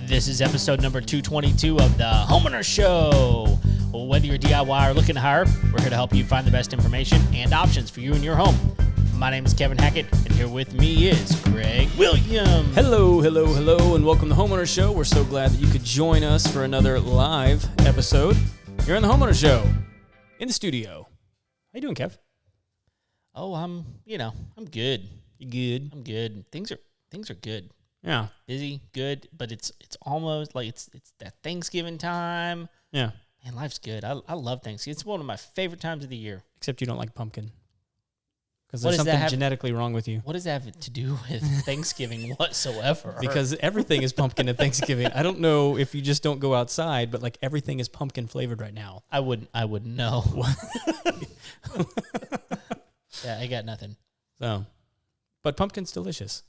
This is episode number 222 of the Homeowner Show. Whether you're DIY or looking to hire, we're here to help you find the best information and options for you and your home. My name is Kevin Hackett, and here with me is Greg Williams. Hello, and welcome to the Homeowner Show. We're so glad that you could join us for another live episode here on the Homeowner Show in the studio. How you doing, Kev? Oh, I'm good. You good? I'm good. Things are good. Yeah. Busy, good, but it's almost like it's that Thanksgiving time. Yeah. Man, life's good. I love Thanksgiving. It's one of my favorite times of the year. Except you don't like pumpkin. Because there's something genetically wrong with you. What does that have to do with Thanksgiving whatsoever? Because everything is pumpkin at Thanksgiving. I don't know if you just don't go outside, but like everything is pumpkin flavored right now. I wouldn't know. Yeah, I got nothing. So, but pumpkin's delicious.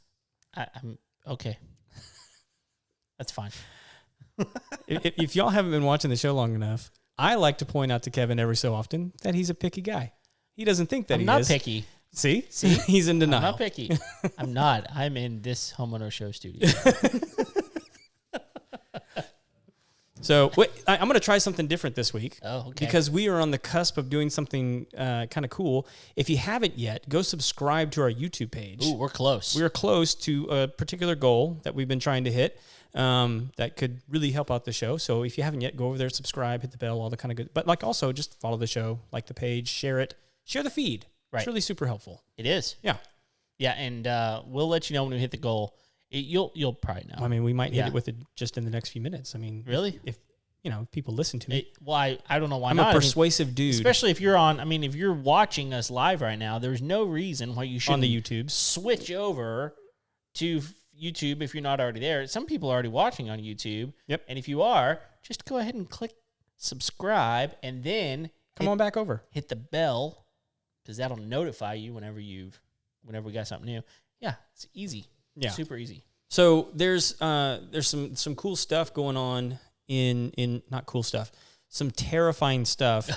I'm okay. That's fine. If y'all haven't been watching the show long enough, I like to point out to Kevin every so often that he's a picky guy. He doesn't think that I'm he not is. picky. See? He's in denial. I'm not picky. I'm not. I'm in this Homeowner Show studio. So wait, I'm going to try something different this week. Oh, okay. Because we are on the cusp of doing something kind of cool. If you haven't yet, go subscribe to our YouTube page. Ooh, we're close. We're close to a particular goal that we've been trying to hit that could really help out the show. So if you haven't yet, go over there, subscribe, hit the bell, all the kind of good. But like also just follow the show, like the page, share it, share the feed. Right. It's really super helpful. It is. Yeah. Yeah, and we'll let you know when we hit the goal. You'll probably know. I mean, we might hit it with it just in the next few minutes. I mean, really? If people listen to me. I don't know why I'm not. a persuasive dude. Especially if you're if you're watching us live right now, there's no reason why you shouldn't on the YouTube switch over to YouTube if you're not already there. Some people are already watching on YouTube. Yep. And if you are, just go ahead and click subscribe and then come on back over. Hit the bell because that'll notify you whenever we got something new. Yeah, it's easy. Yeah. Super easy. So there's some cool stuff going on in not cool stuff, some terrifying stuff.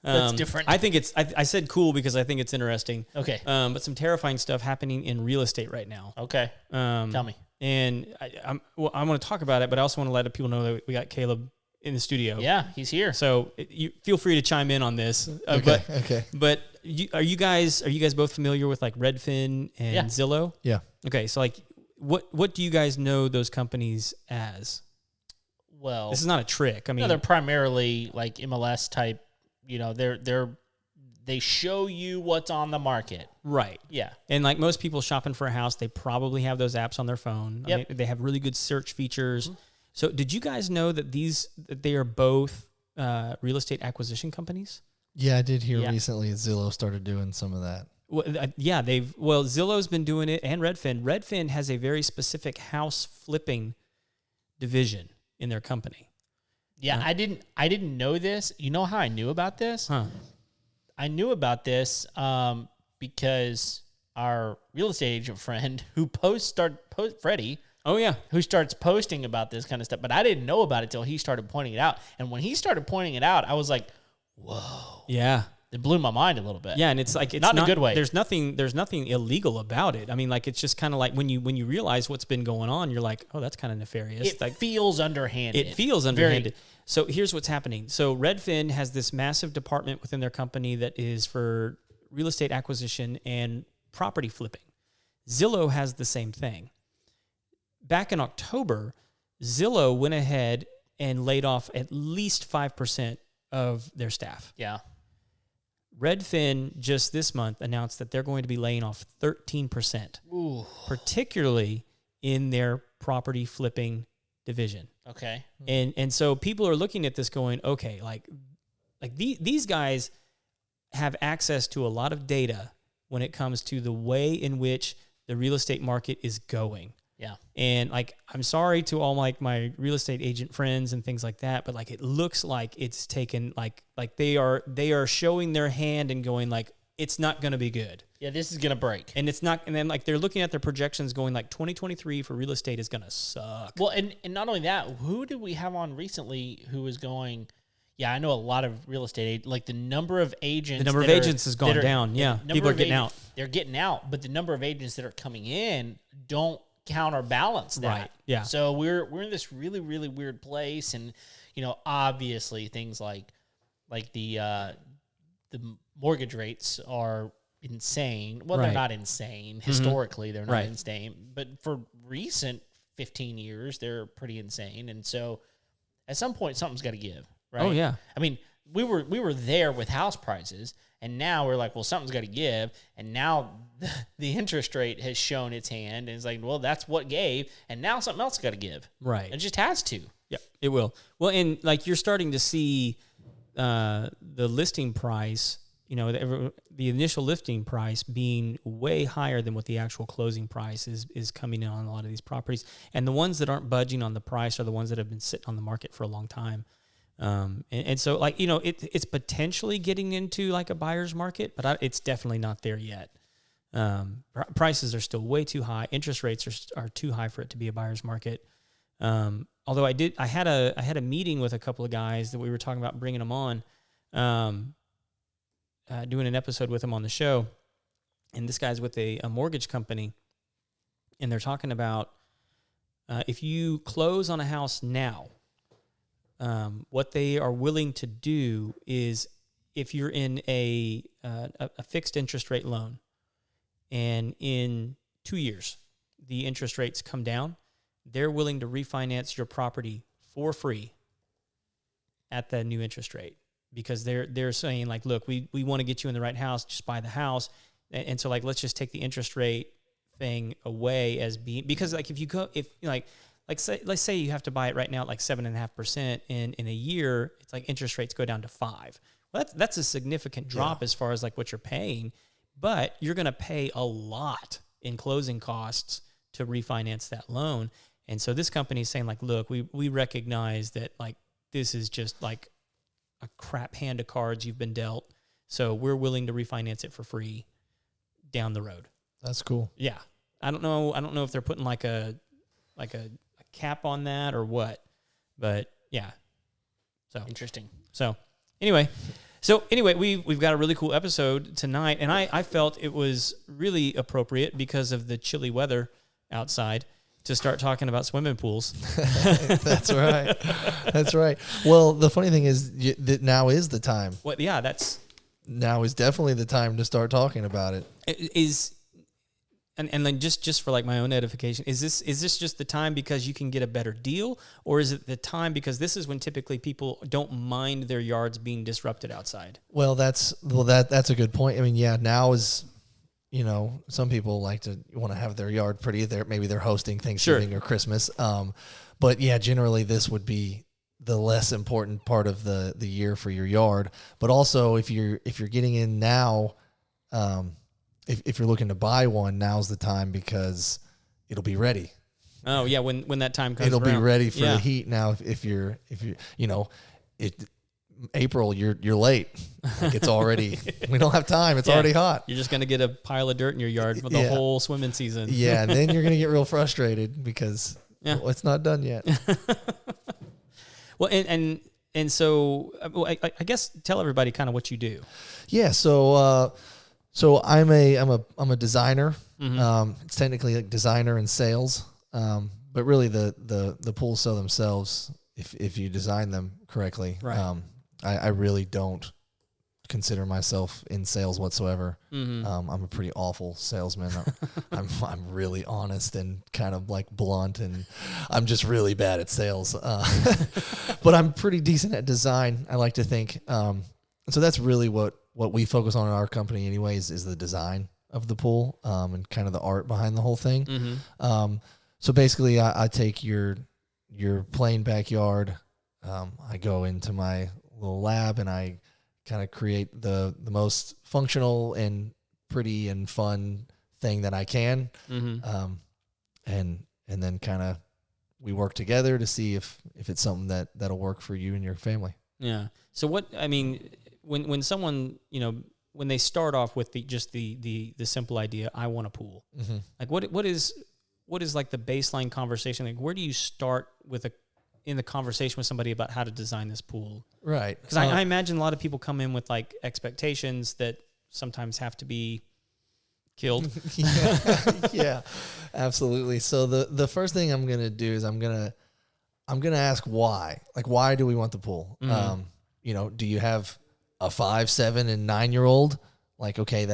That's different. I think I said cool because I think it's interesting. Okay. But some terrifying stuff happening in real estate right now. Okay. Tell me. And I want to talk about it, but I also want to let people know that we got Caleb in the studio. Yeah, he's here. So you feel free to chime in on this. Okay. But are you guys both familiar with like Redfin and Zillow? Yeah. Okay. So like, what do you guys know those companies as? Well, this is not a trick. I mean, they're primarily like MLS type. They show you what's on the market. Right. Yeah. And like most people shopping for a house, they probably have those apps on their phone. Yep. I mean, they have really good search features. Mm-hmm. So did you guys know that they are both real estate acquisition companies? Yeah, I did hear recently Zillow started doing some of that. Well, Zillow's been doing it, and Redfin. Redfin has a very specific house flipping division in their company. Yeah, I didn't know this. You know how I knew about this? Huh. I knew about this because our real estate agent friend who Freddie. Oh yeah, who starts posting about this kind of stuff, but I didn't know about it till he started pointing it out. And when he started pointing it out, I was like, "Whoa!" Yeah, it blew my mind a little bit. Yeah, and it's like it's not in a good way. There's nothing illegal about it. I mean, like it's just kind of like when you realize what's been going on, you're like, "Oh, that's kind of nefarious." It feels underhanded. It feels underhanded. So here's what's happening. So Redfin has this massive department within their company that is for real estate acquisition and property flipping. Zillow has the same thing. Back in October, Zillow went ahead and laid off at least 5% of their staff. Yeah. Redfin just this month announced that they're going to be laying off 13%, Ooh. particularly in their property flipping division. Okay. And so people are looking at this going, okay, like these guys have access to a lot of data when it comes to the way in which the real estate market is going. Yeah. And like, I'm sorry to all like my real estate agent friends and things like that, but like, it looks like it's taken like they are showing their hand and going like, it's not going to be good. Yeah, this is going to break. And it's not, and then like they're looking at their projections going like 2023 for real estate is going to suck. Well, and not only that, who did we have on recently who was going, yeah, I know a lot of real estate, like the number of agents. The number of agents has gone down. Yeah, people are getting out. They're getting out, but the number of agents that are coming in counterbalance that. Right. Yeah. So we're in this really, really weird place, and obviously things like the mortgage rates are insane. Well, they're Right. not insane. Historically, they're not Right. insane. But for recent 15 years, they're pretty insane. And so at some point, something's got to give, right? Oh, yeah. I mean, we were there with house prices, and now we're like, well, something's got to give. And now the interest rate has shown its hand, and it's like, well, that's what gave. And now something else got to give. Right. It just has to. Yeah, it will. Well, and like you're starting to see the listing price, the initial listing price being way higher than what the actual closing price is coming in on a lot of these properties. And the ones that aren't budging on the price are the ones that have been sitting on the market for a long time. And so, like, it's potentially getting into like a buyer's market, but it's definitely not there yet. Prices are still way too high. Interest rates are too high for it to be a buyer's market. Although I had a meeting with a couple of guys that we were talking about bringing them on, doing an episode with them on the show. And this guy's with a mortgage company, and they're talking about if you close on a house now, what they are willing to do is if you're in a fixed interest rate loan, and in 2 years the interest rates come down, they're willing to refinance your property for free at the new interest rate, because they're saying like, look, we want to get you in the right house, just buy the house. And so like, let's just take the interest rate thing away as being, because like let's say you have to buy it right now at like 7.5%, and in a year, it's like interest rates go down to 5%. Well, that's a significant drop as far as like what you're paying, but you're going to pay a lot in closing costs to refinance that loan. And so this company is saying like, look, we recognize that like this is just like a crap hand of cards you've been dealt, so we're willing to refinance it for free down the road. That's cool. Yeah. I don't know if they're putting like a cap on that or what, but yeah. So Interesting. So anyway, we've got a really cool episode tonight, and I felt it was really appropriate because of the chilly weather outside to start talking about swimming pools. That's right. That's right. Well, the funny thing is that now is the time. Well, yeah, Now is definitely the time to start talking about it. And then just for like my own edification, is this just the time because you can get a better deal, or is it the time because this is when typically people don't mind their yards being disrupted outside? Well, that's a good point. I mean, yeah, now is, some people like to want to have their yard pretty. Maybe they're hosting Thanksgiving or Christmas. But yeah, generally this would be the less important part of the year for your yard. But also if you're getting in now, if you're looking to buy one, now's the time because it'll be ready. Oh yeah, when that time comes, it'll around. be ready for the heat. Now, if you're April, you're late. Like it's already, we don't have time. It's already hot. You're just going to get a pile of dirt in your yard for the whole swimming season. Yeah. And then you're going to get real frustrated because it's not done yet. Well, and so I guess tell everybody kind of what you do. Yeah. So I'm a designer. Mm-hmm. It's technically like designer and sales. But really the pools sell themselves if you design them correctly. Right. I really don't consider myself in sales whatsoever. Mm-hmm. I'm a pretty awful salesman. I'm really honest and kind of like blunt, and I'm just really bad at sales. But I'm pretty decent at design, I like to think. So that's really what we focus on in our company anyways, is the design of the pool, and kind of the art behind the whole thing. Mm-hmm. So basically I take your plain backyard. I go into my little lab and I kind of create the most functional and pretty and fun thing that I can. Mm-hmm. And then kind of we work together to see if it's something that'll work for you and your family. Yeah. So when someone, when they start off with the simple idea, I want a pool, mm-hmm. like what is like the baseline conversation? Like, where do you start in the conversation with somebody about how to design this pool? Right. Because I imagine a lot of people come in with like expectations that sometimes have to be killed. Yeah, Absolutely. So the first thing I'm gonna do is I'm gonna ask why. Like, why do we want the pool? Do you have a 5, 7, and 9-year-old? Like, okay,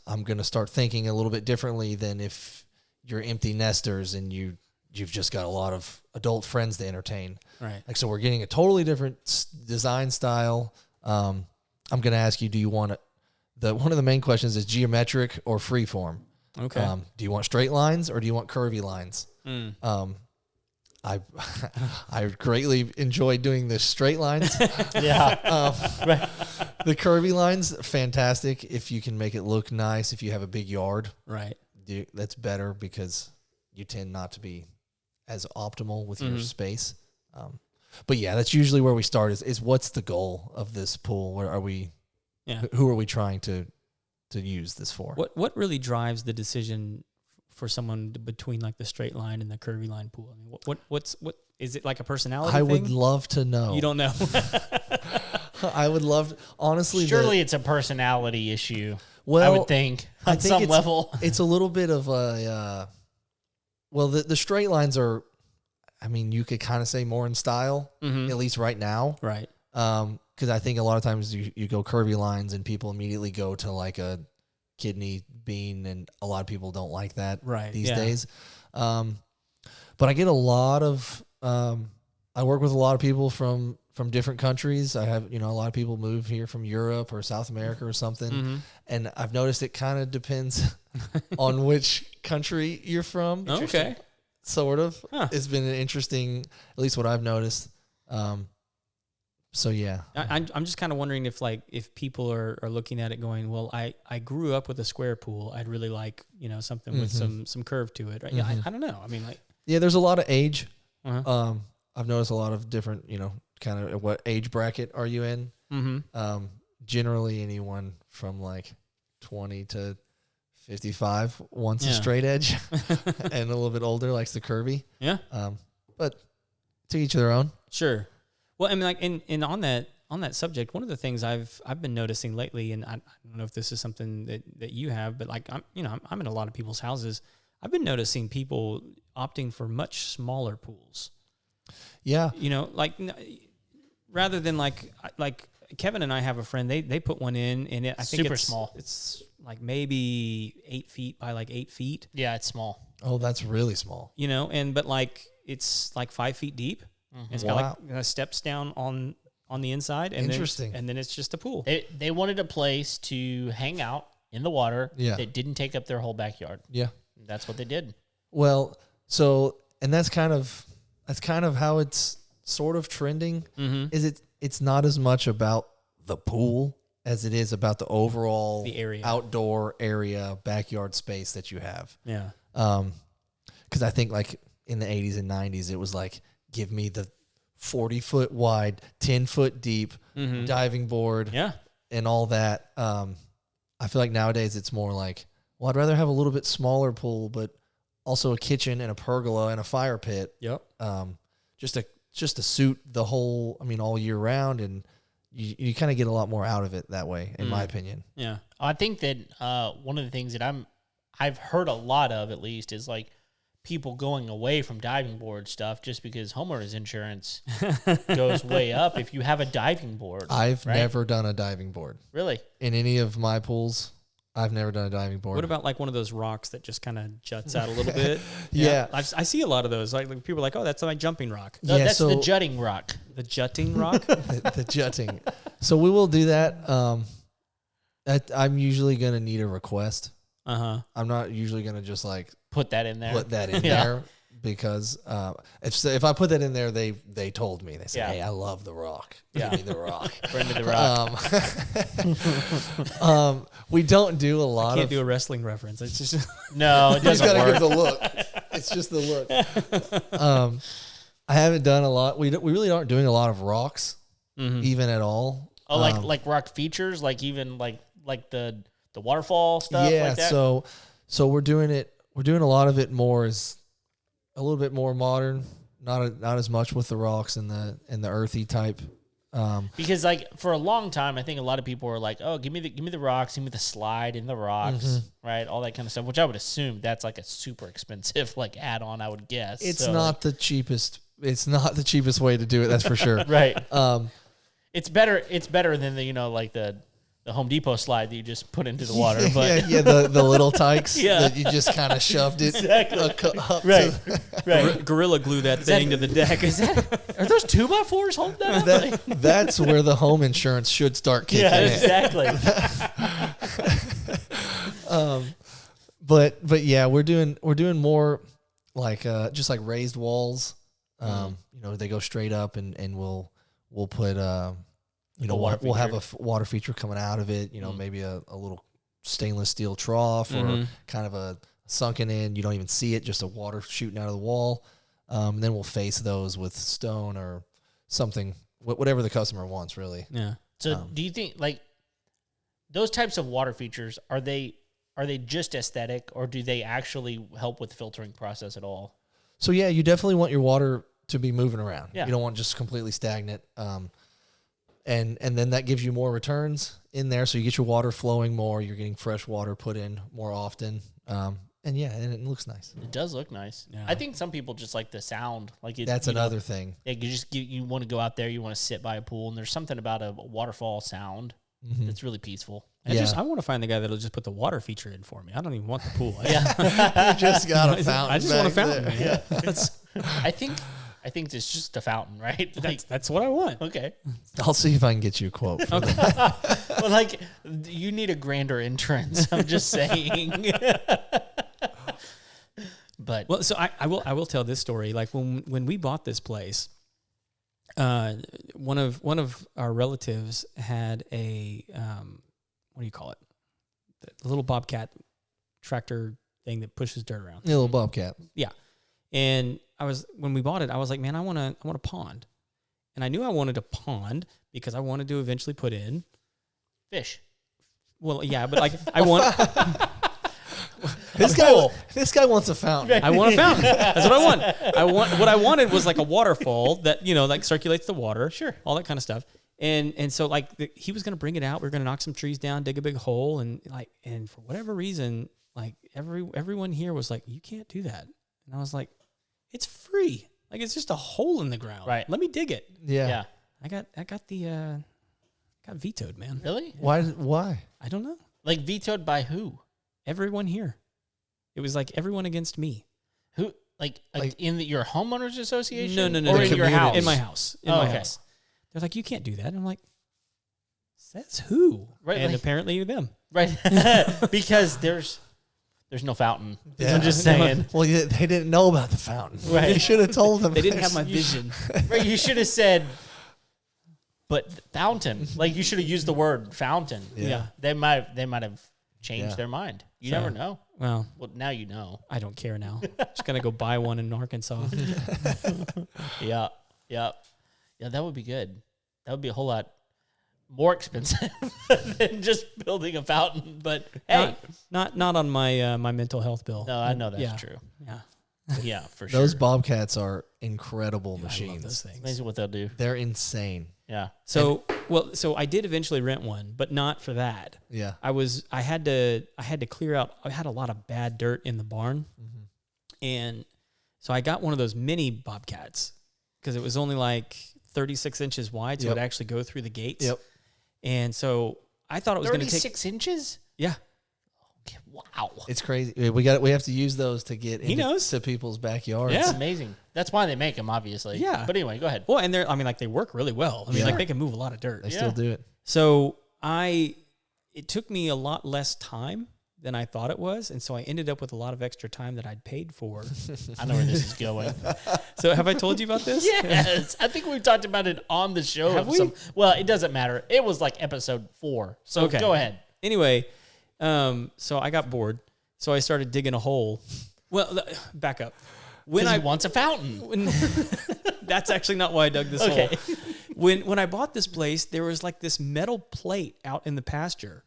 I'm gonna start thinking a little bit differently than if you're empty nesters and you've just got a lot of adult friends to entertain. Right. Like, so we're getting a totally different design style. I'm gonna ask you, do you want one of the main questions is geometric or freeform? Okay. Do you want straight lines or do you want curvy lines? I greatly enjoy doing the straight lines. Yeah. Right. The curvy lines, fantastic. If you can make it look nice, if you have a big yard, Right. that's better because you tend not to be as optimal with your space. But yeah, that's usually where we start is what's the goal of this pool? Where are we? Yeah. Who are we trying to use this for? What really drives the decision for someone between like the straight line and the curvy line pool? I mean, what is it, like a personality I thing? would love to know. You don't know. I would love honestly. Surely it's a personality issue. Well, I would think on some level. It's a little bit of a. Well, the straight lines are. I mean, you could kind of say more in style, at least right now. Right. Because I think a lot of times you go curvy lines and people immediately go to like a kidney bean, and a lot of people don't like that these days. But I get a lot of I work with a lot of people from different countries. I have a lot of people move here from Europe or South America or something, and I've noticed it kind of depends on which country you're from. Okay. Sort of. Huh. It's been an interesting, at least what I've noticed. So yeah, I'm just kind of wondering if people are looking at it going, well, I grew up with a square pool. I'd really like something with some curve to it. Right? Yeah, I don't know. I mean, like, yeah, there's a lot of age. Uh-huh. I've noticed a lot of different, kind of what age bracket are you in? Generally, anyone from like 20 to 55 wants a straight edge, and a little bit older likes the curvy. Yeah. But to each their own. Sure. Well, I mean, like, and on that subject, one of the things I've been noticing lately, and I don't know if this is something that you have, but like I'm in a lot of people's houses. I've been noticing people opting for much smaller pools. Yeah. Like rather than like Kevin and I have a friend. They put one in, and I think super it's small. It's like maybe 8 feet by like 8 feet. Yeah, it's small. Oh, that's really small. But like it's like 5 feet deep. It's got like steps down on the inside. And interesting. And then it's just a pool. They wanted a place to hang out in the water that didn't take up their whole backyard. Yeah. That's what they did. Well, and that's kind of how it's sort of trending. Is it's not as much about the pool as it is about the overall area, outdoor area, backyard space that you have. Yeah. Because I think like in the 80s and 90s, it was like, give me the 40-foot wide, 10-foot deep diving board, and all that. I feel like nowadays it's more like, well, I'd rather have a little bit smaller pool, but also a kitchen and a pergola and a fire pit. Yep. Just to suit the whole, all year round, and you kind of get a lot more out of it that way, in my opinion. Yeah. I think that one of the things that I've heard a lot of, at least, is like people going away from diving board stuff just because homeowners insurance goes way up if you have a diving board. I've never done a diving board. Really? In any of my pools, I've never done a diving board. What about like one of those rocks that just kind of juts out a little bit? Yeah. I see a lot of those. Like people are like, oh, that's my jumping rock. No, that's the jutting rock. The jutting rock? the jutting. So we will do that. I'm usually going to need a request. I'm not usually going to just like put that in there. There because if I put that in there, they told me, they said, hey, I love the rock. Give me the rock. Bring me the rock. We don't do a lot Can't do a wrestling reference. It's just no, it doesn't work. Give the look. It's just the look. I haven't done a lot. We really aren't doing a lot of rocks, even at all. Oh, like rock features, like even like the waterfall stuff. Yeah. Like that? So we're doing it. We're doing a lot of it more as a little bit more modern. Not as much with the rocks and the earthy type Because like for a long time, I think a lot of people were like, "Oh, give me the rocks, give me the slide in the rocks, right? All that kind of stuff." Which I would assume that's like a super expensive like add-on. I would guess It's not the cheapest. It's not the cheapest way to do it. That's for sure. right. It's better. It's better than the like the Home Depot slide that you just put into the water. But the little tykes that you just kind of shoved it up right. Right. Gorilla glue that thing to the deck. Are those 2x4s holding that up? That's where the home insurance should start kicking in. Exactly. But yeah, we're doing more like just like raised walls. They go straight up and we'll put we'll have a water feature coming out of it. Maybe a little stainless steel trough or kind of a sunken in. You don't even see it, just a water shooting out of the wall. And then we'll face those with stone or something, whatever the customer wants, really. Yeah. So do you think like those types of water features, are they just aesthetic, or do they actually help with the filtering process at all? So yeah, you definitely want your water to be moving around. Yeah. You don't want just completely stagnant. And then that gives you more returns in there. So you get your water flowing more. You're getting fresh water put in more often. And it looks nice. It does look nice. Yeah. I think some people just like the sound. That's another thing. Yeah, you want to go out there, you want to sit by a pool, and there's something about a waterfall sound that's really peaceful. I want to find the guy that'll just put the water feature in for me. I don't even want the pool. Yeah. You just got a fountain. I just want a fountain. Yeah. I think it's just a fountain, right? That's what I want. Okay. I'll see if I can get you a quote. Okay. Well, you need a grander entrance. I'm just saying. But so I will tell this story. Like when we bought this place, one of our relatives had a what do you call it? The little bobcat tractor thing that pushes dirt around. A little bobcat. Yeah. And when we bought it, I was like, man, I want a pond. And I knew I wanted a pond because I wanted to eventually put in fish. Well, yeah, but like I want This guy wants a fountain. I want a fountain. That's what I want. What I wanted was like a waterfall that, like circulates the water. Sure. All that kind of stuff. And so like he was going to bring it out. We were going to knock some trees down, dig a big hole. And for whatever reason, like everyone here was like, you can't do that. And I was like, it's free. Like it's just a hole in the ground. Right. Let me dig it. Yeah. I got vetoed, man. Really? Why? I don't know. Like vetoed by who? Everyone here. It was like everyone against me. Who? Like in your homeowners association? No. Or in your house? In my house. In my house. They're like, you can't do that. And I'm like, says who? Right. And apparently them. Right. Because there's no fountain. Yeah. I'm just saying. Well, they didn't know about the fountain. Right. You should have told them. They didn't have my vision. Right. You should have said, but fountain. Like you should have used the word fountain. Yeah. They might have changed their mind. You never know. Well, now you know. I don't care now. Just gonna go buy one in Arkansas. Yeah. That would be good. That would be a whole lot more expensive than just building a fountain. But hey, not on my my mental health bill. No, I know that's true. Yeah. Yeah, for sure. Those bobcats are incrable machines. I love those things. Amazing what they'll do. They're insane. Yeah. So I did eventually rent one, but not for that. Yeah. I had to clear out. I had a lot of bad dirt in the barn, and so I got one of those mini bobcats because it was only like 36 inches wide, so it actually go through the gates. Yep. And so I thought it was going to take 36 inches. Yeah. Okay, wow. It's crazy. We have to use those to get into people's backyards. Yeah. It's amazing. That's why they make them, obviously. Yeah. But anyway, go ahead. Well, and they work really well. I mean, like they can move a lot of dirt. They still do it. So it took me a lot less time than I thought it was, and so I ended up with a lot of extra time that I'd paid for. I know where this is going. So have I told you about this? Yes. I think we've talked about it on the show. Have we? Well, it doesn't matter. It was like episode 4. So go ahead. Anyway, so I got bored, so I started digging a hole. Well, back up. When he wants a fountain. That's actually not why I dug this hole. When I bought this place, there was like this metal plate out in the pasture.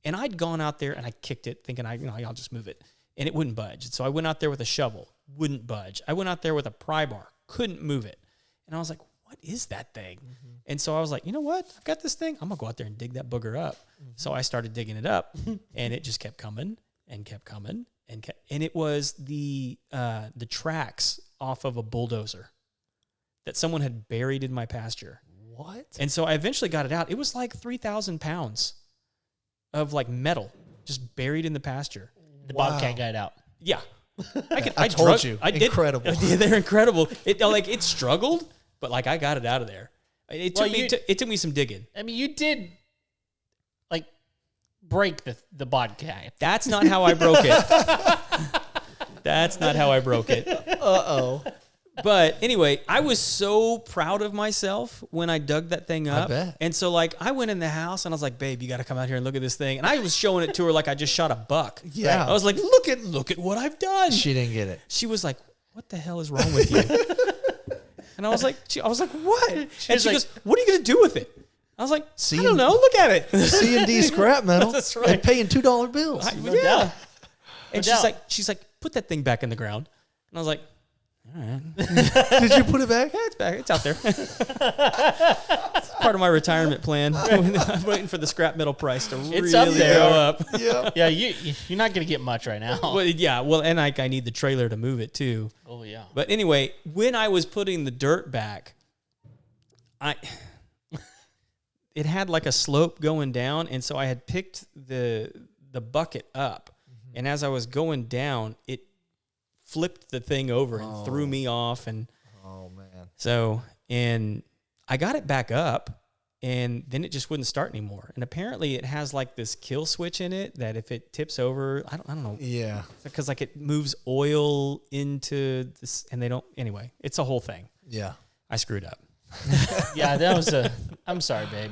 And I'd gone out there and I kicked it thinking I'll just move it. And it wouldn't budge. So I went out there with a shovel, wouldn't budge. I went out there with a pry bar, couldn't move it. And I was like, what is that thing? And so I was like, you know what? I've got this thing. I'm going to go out there and dig that booger up. So I started digging it up, and it just kept coming and kept coming. And it was the tracks off of a bulldozer that someone had buried in my pasture. What? And so I eventually got it out. It was like 3,000 pounds of like metal just buried in the pasture. The Bobcat got it out. Yeah. I told you. Incredible. Yeah, they're incredible. It struggled, but like I got it out of there. It took me some digging. I mean, you did like break the Bobcat. That's not how I broke it. That's not how I broke it. Uh-oh. But anyway, I was so proud of myself when I dug that thing up. I bet. And so like I went in the house and I was like, babe, you got to come out here and look at this thing. And I was showing it to her like I just shot a buck. Yeah. I was like, look at what I've done. She didn't get it. She was like, what the hell is wrong with you? And I was like, what? And she goes, what are you going to do with it? I was like, I don't know. Look at it. C&D scrap metal. That's right. And paying $2 bills. Yeah. And she's like, put that thing back in the ground. And I was like, all right. Did you put it back? Yeah, it's back. It's out there. It's part of my retirement plan. I'm waiting for the scrap metal price to really go up. Yeah. Yeah, you're not going to get much right now. Well, yeah. Well, and I need the trailer to move it too. Oh, yeah. But anyway, when I was putting the dirt back, it had like a slope going down, and so I had picked the bucket up, and as I was going down, it flipped the thing over and threw me off, and and I got it back up, and then it just wouldn't start anymore. And apparently, it has like this kill switch in it that if it tips over, I don't know. Yeah, because like it moves oil into this, and they don't. Anyway, it's a whole thing. Yeah, I screwed up. Yeah, that was I'm sorry, babe.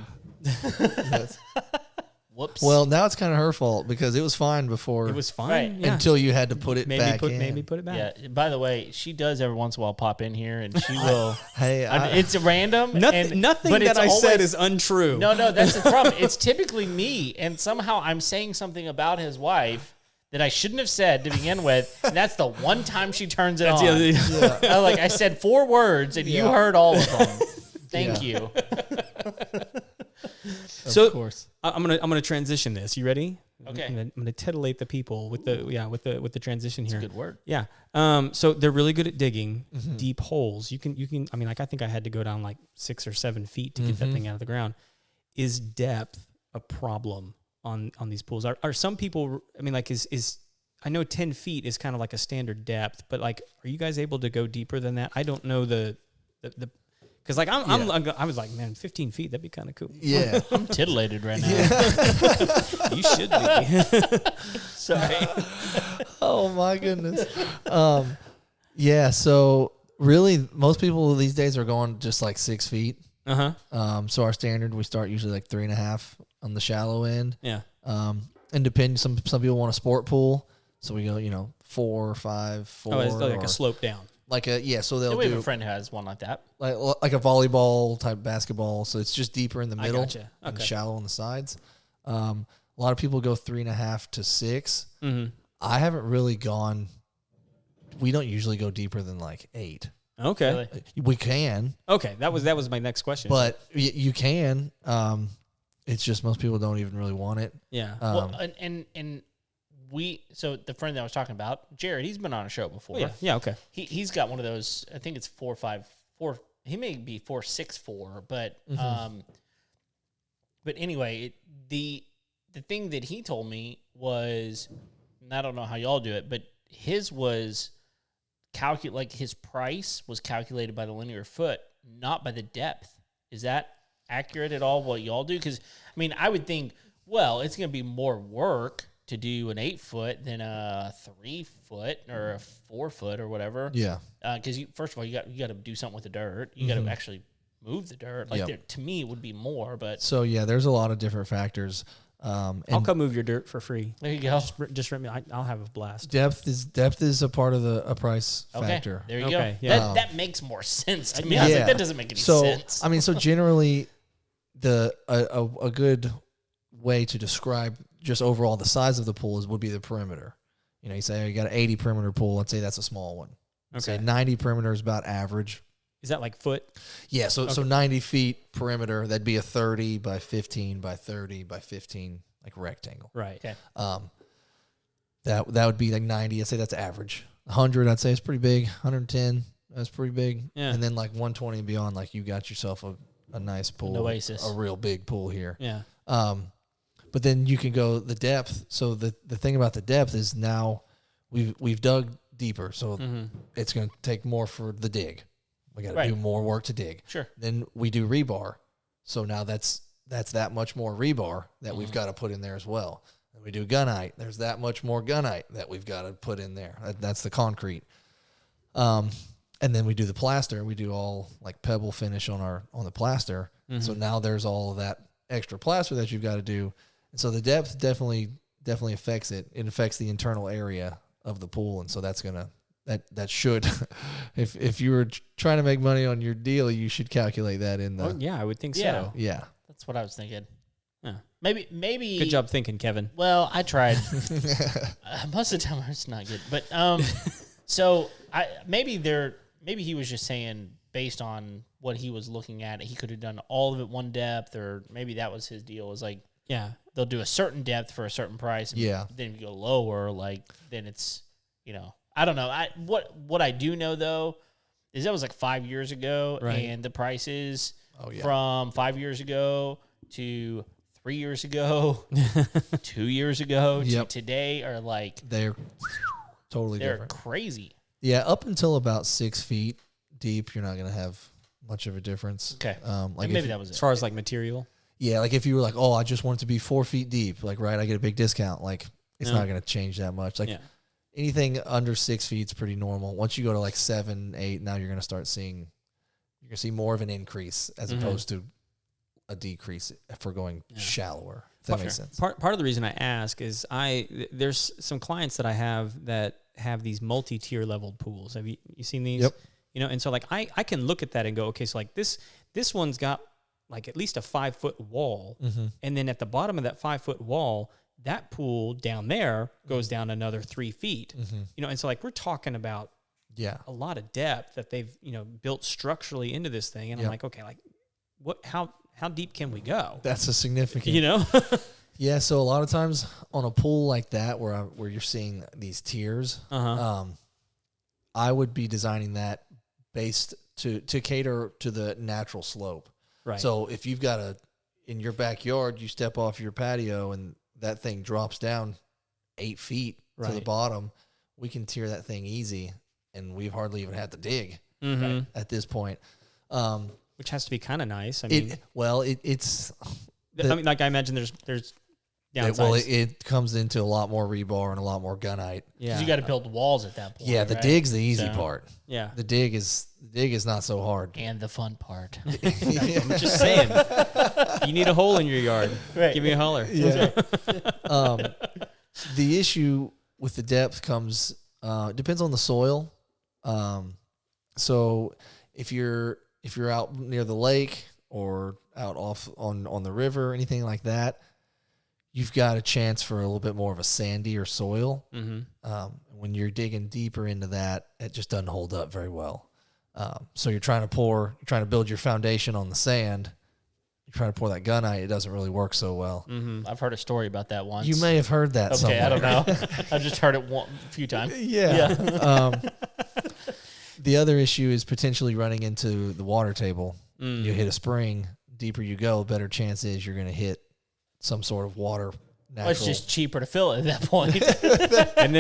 Whoops. Well, now it's kind of her fault because it was fine before. It was fine right. yeah. Until you had to put it back in. Maybe put it back. Yeah. By the way, she does every once in a while pop in here, and she will. Hey, it's random. Nothing but that I said is untrue. No, that's the problem. It's typically me, and somehow I'm saying something about his wife that I shouldn't have said to begin with, and that's the one time she turns it on. Yeah. I said 4 words, and you heard all of them. Thank you. Of course. I'm gonna transition this. You ready? Okay. I'm gonna titillate the people with the transition here. That's a good word. Yeah. So they're really good at digging deep holes. You can. I mean, like I think I had to go down like 6 or 7 feet to get that thing out of the ground. Is depth a problem on these pools? Are some people? I mean, like is I know 10 feet is kind of like a standard depth, but like, are you guys able to go deeper than that? I don't know the. Because like I was like, man, 15 feet, that'd be kind of cool. Yeah, I'm titillated right now. Yeah. You should be. Sorry. Oh my goodness. Yeah. So really, most people these days are going just like 6 feet. So our standard, we start usually like 3.5 on the shallow end. Yeah. And depending, some people want a sport pool, so we go 4, 5, 4. Oh, it's like a slope down. So they'll We have do a friend who has one like that. like a volleyball type basketball. So it's just deeper in the middle and Okay. shallow on the sides. A lot of people go 3.5 to 6. I haven't really gone. We don't usually go deeper than like 8. Okay. Really? We can. Okay. That was my next question. But you can. It's just most people don't even really want it. Yeah. Well, and so the friend that I was talking about, Jared, he's been on a show before. Oh, yeah. Yeah. Okay. He's got one of those. I think it's 4.54. He may be 4.64, but but anyway, the thing that he told me was, and I don't know how y'all do it, but his was his price was calculated by the linear foot, not by the depth. Is that accurate at all? What y'all do? Because I mean, I would think, well, it's going to be more work to do an 8 foot than a 3 foot or a 4 foot or whatever. Yeah. Because first of all, you got to do something with the dirt. You got to actually move the dirt. To me, it would be more. But so yeah, there's a lot of different factors. I'll come move your dirt for free. There you go. Just rent me. I'll have a blast. Depth is a part of a price factor. There you Okay, go. yeah. That makes more sense to me. I was like, that doesn't make any sense. I mean, so generally, a good way to describe just overall the size of the pool would be the perimeter. You say you got an 80 perimeter pool. Let's say that's a small one. Okay. Say 90 perimeter is about average. Is that like foot? Yeah, so 90 feet perimeter, that'd be a 30 by 15 by 30 by 15 like rectangle. Right. Okay. That would be like 90. I'd say that's average. 100, I'd say it's pretty big. 110, that's pretty big. Yeah. And then like 120 and beyond, like you got yourself a nice pool. An oasis. A real big pool here. Yeah. But then you can go the depth. So the thing about the depth is now we've dug deeper, so it's going to take more for the dig. We got to do more work to dig. Sure. Then we do rebar. So now that's that much more rebar that we've got to put in there as well. And we do gunite. There's that much more gunite that we've got to put in there. That's the concrete. And then we do the plaster. We do all like pebble finish on the plaster. So now there's all of that extra plaster that you've got to do. And so the depth definitely affects it. It affects the internal area of the pool. And so that's going to, that should, if you were trying to make money on your deal, you should calculate that in the. Oh, yeah, I would think Yeah. so. Yeah. That's what I was thinking. Yeah. Maybe. Good job thinking, Kevin. Well, I tried. Most of the time, it's not good. But so maybe he was just saying based on what he was looking at, he could have done all of it one depth, or maybe that was his deal. Was like, Yeah. they'll do a certain depth for a certain price. And Yeah. Then if you go lower, like then it's I don't know. What I do know though is that was like 5 years ago, Right. and the prices Oh, yeah. from 5 years ago to 3 years ago, 2 years ago Yep. to today are like They're totally they're different. crazy. Yeah, up until about 6 feet deep, you're not going to have much of a difference. Okay, Like and maybe if, that was As it. far as like material. yeah, like if you were like, oh, I just want it to be 4 feet deep, like right, I get a big discount. Like it's No. not going to change that much. Like Yeah. anything under 6 feet is pretty normal. Once you go to like 7, 8, now you're going to start seeing, you're going to see more of an increase as opposed to a decrease for going shallower. If that makes sense. Part of the reason I ask is there's some clients that I have that have these multi-tier leveled pools. Have you seen these? Yep. And so like I can look at that and go, okay, so like this one's got like at least a 5 foot wall, and then at the bottom of that 5 foot wall, that pool down there goes down another 3 feet. And so like we're talking about Yeah. a lot of depth that they've built structurally into this thing, and I'm like, okay, like what how deep can we go? That's a significant. Yeah, so a lot of times on a pool like that where you're seeing these tiers, I would be designing that based to cater to the natural slope. Right. So if you've got in your backyard, you step off your patio and that thing drops down 8 feet to the Right. bottom, we can tier that thing easy, and we've hardly even had to dig at this point. Which has to be kind of nice. I mean, It's I mean, like I imagine there's downsides. it comes into a lot more rebar and a lot more gunite. Yeah. 'Cause you got to build walls at that point. Yeah, the right? dig's the easy So- part. Yeah. The dig is not so hard. and the fun part. I'm just saying. You need a hole in your yard. Right. Give me a holler. Yeah. The issue with the depth comes depends on the soil. So if you're out near the lake or out off on the river or anything like that, you've got a chance for a little bit more of a sandier soil. When you're digging deeper into that, it just doesn't hold up very well. So you're trying to build your foundation on the sand. You're trying to pour that gunite, it doesn't really work so well. I've heard a story about that once. You may have heard that Okay, somewhere. I don't know. I've just heard it a few times. Yeah. The other issue is potentially running into the water table. You hit a spring, deeper you go, better chance is you're going to hit some sort of water. Natural. Well, it's just cheaper to fill it at that point. And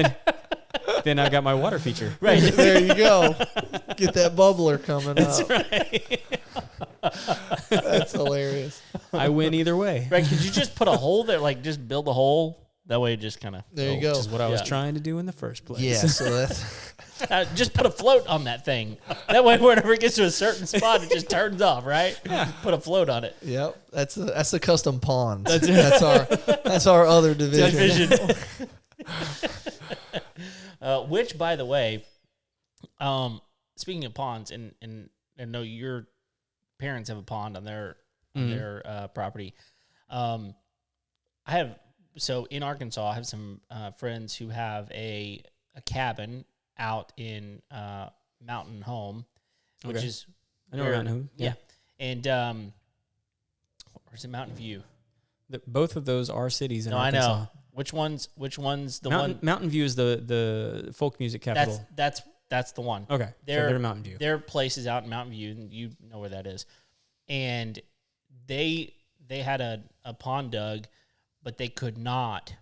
then I got my water feature. Right. There you go. Get that bubbler coming up. Right. That's hilarious. I win either way. Right. Could you just put a hole there? Like just build a hole? That way it just kind of. There you go. Which is what I was Yeah. trying to do in the first place. Yeah, so that's Just put a float on that thing. That way, whenever it gets to a certain spot, it just turns off. Right. Put a float on it. yep. That's a custom pond. That's our other division. Which, by the way, speaking of ponds, and I know your parents have a pond on their property. So in Arkansas, I have some friends who have a cabin out in Mountain Home, which Okay. is I know Mountain Home. Yeah. And where's it? Mountain View. Both of those are cities in No, Arkansas. I know. Which one's the Mountain, one? Mountain View is the folk music capital. That's the one. Okay. They're Mountain View. Their place is out in Mountain View, and you know where that is. And they had a pond dug, but they could not,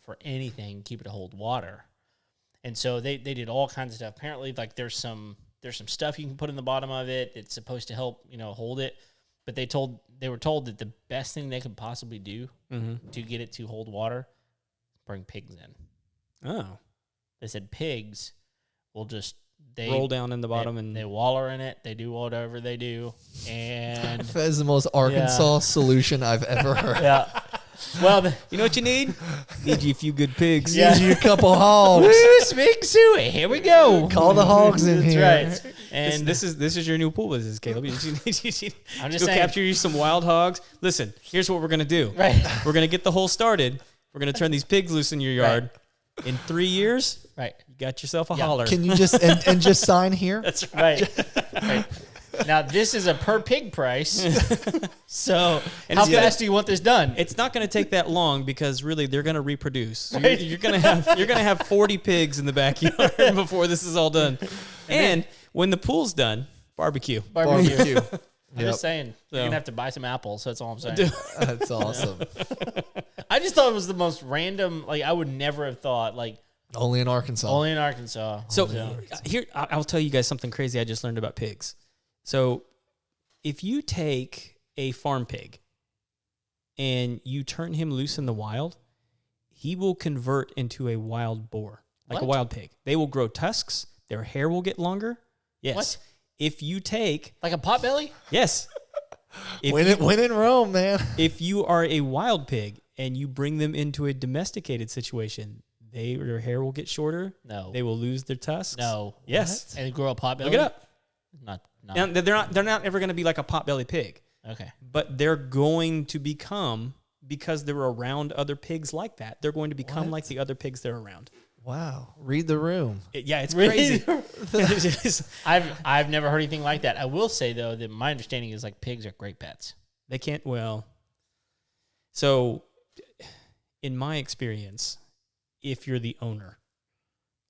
for anything, keep it to hold water. And so they did all kinds of stuff. Apparently, like there's some stuff you can put in the bottom of it. It's supposed to help, hold it. But they were told that the best thing they could possibly do to get it to hold water is bring pigs in. Oh. They said pigs will just roll down in the bottom and they waller in it. They do whatever they do, and That is the most Arkansas solution I've ever heard. yeah. Well, you know what you need? Need you a few good pigs. Yeah. Need you a couple hogs. woo, speak suey. Here we go. Call the hogs in That's here. right. And This is your new pool business, Caleb. You need I'm just go saying. capture you some wild hogs. Listen, here's what we're gonna do. Right. We're gonna get the hole started. We're gonna turn these pigs loose in your yard. In 3 years, Right. you got yourself a Yeah. holler. Can you just and just sign here? That's right. Right. Now this is a per pig price. So And how it's gonna- fast do you want this done? It's not going to take that long because really they're going to reproduce. So you're going to have 40 pigs in the backyard before this is all done. And when the pool's done, barbecue. Barbecue. I'm Yep. just saying. So- You're gonna have to buy some apples. That's all I'm saying. That's awesome. I just thought it was the most random. Like I would never have thought. Like Only in Arkansas. only in Arkansas. So here, I'll tell you guys something crazy I just learned about pigs. So if you take a farm pig and you turn him loose in the wild, he will convert into a wild boar, like a What? wild pig. They will grow tusks. Their hair will get longer. Yes. What? If you take, Like a potbelly? yes. If Win in Rome, man. if you are a wild pig and you bring them into a domesticated situation, their hair will get shorter. No. They will lose their tusks. No. Yes. And grow a potbelly? Look it up. Not. Now, they're not ever going to be like a potbelly pig, Okay. but they're going to become, because they're around other pigs like that, they're going to become What? like the other pigs they're around. Wow. Read the room. Yeah, it's Really? crazy. I've never heard anything like that. I will say though that my understanding is like pigs are great pets. They can't, so in my experience, if you're the owner,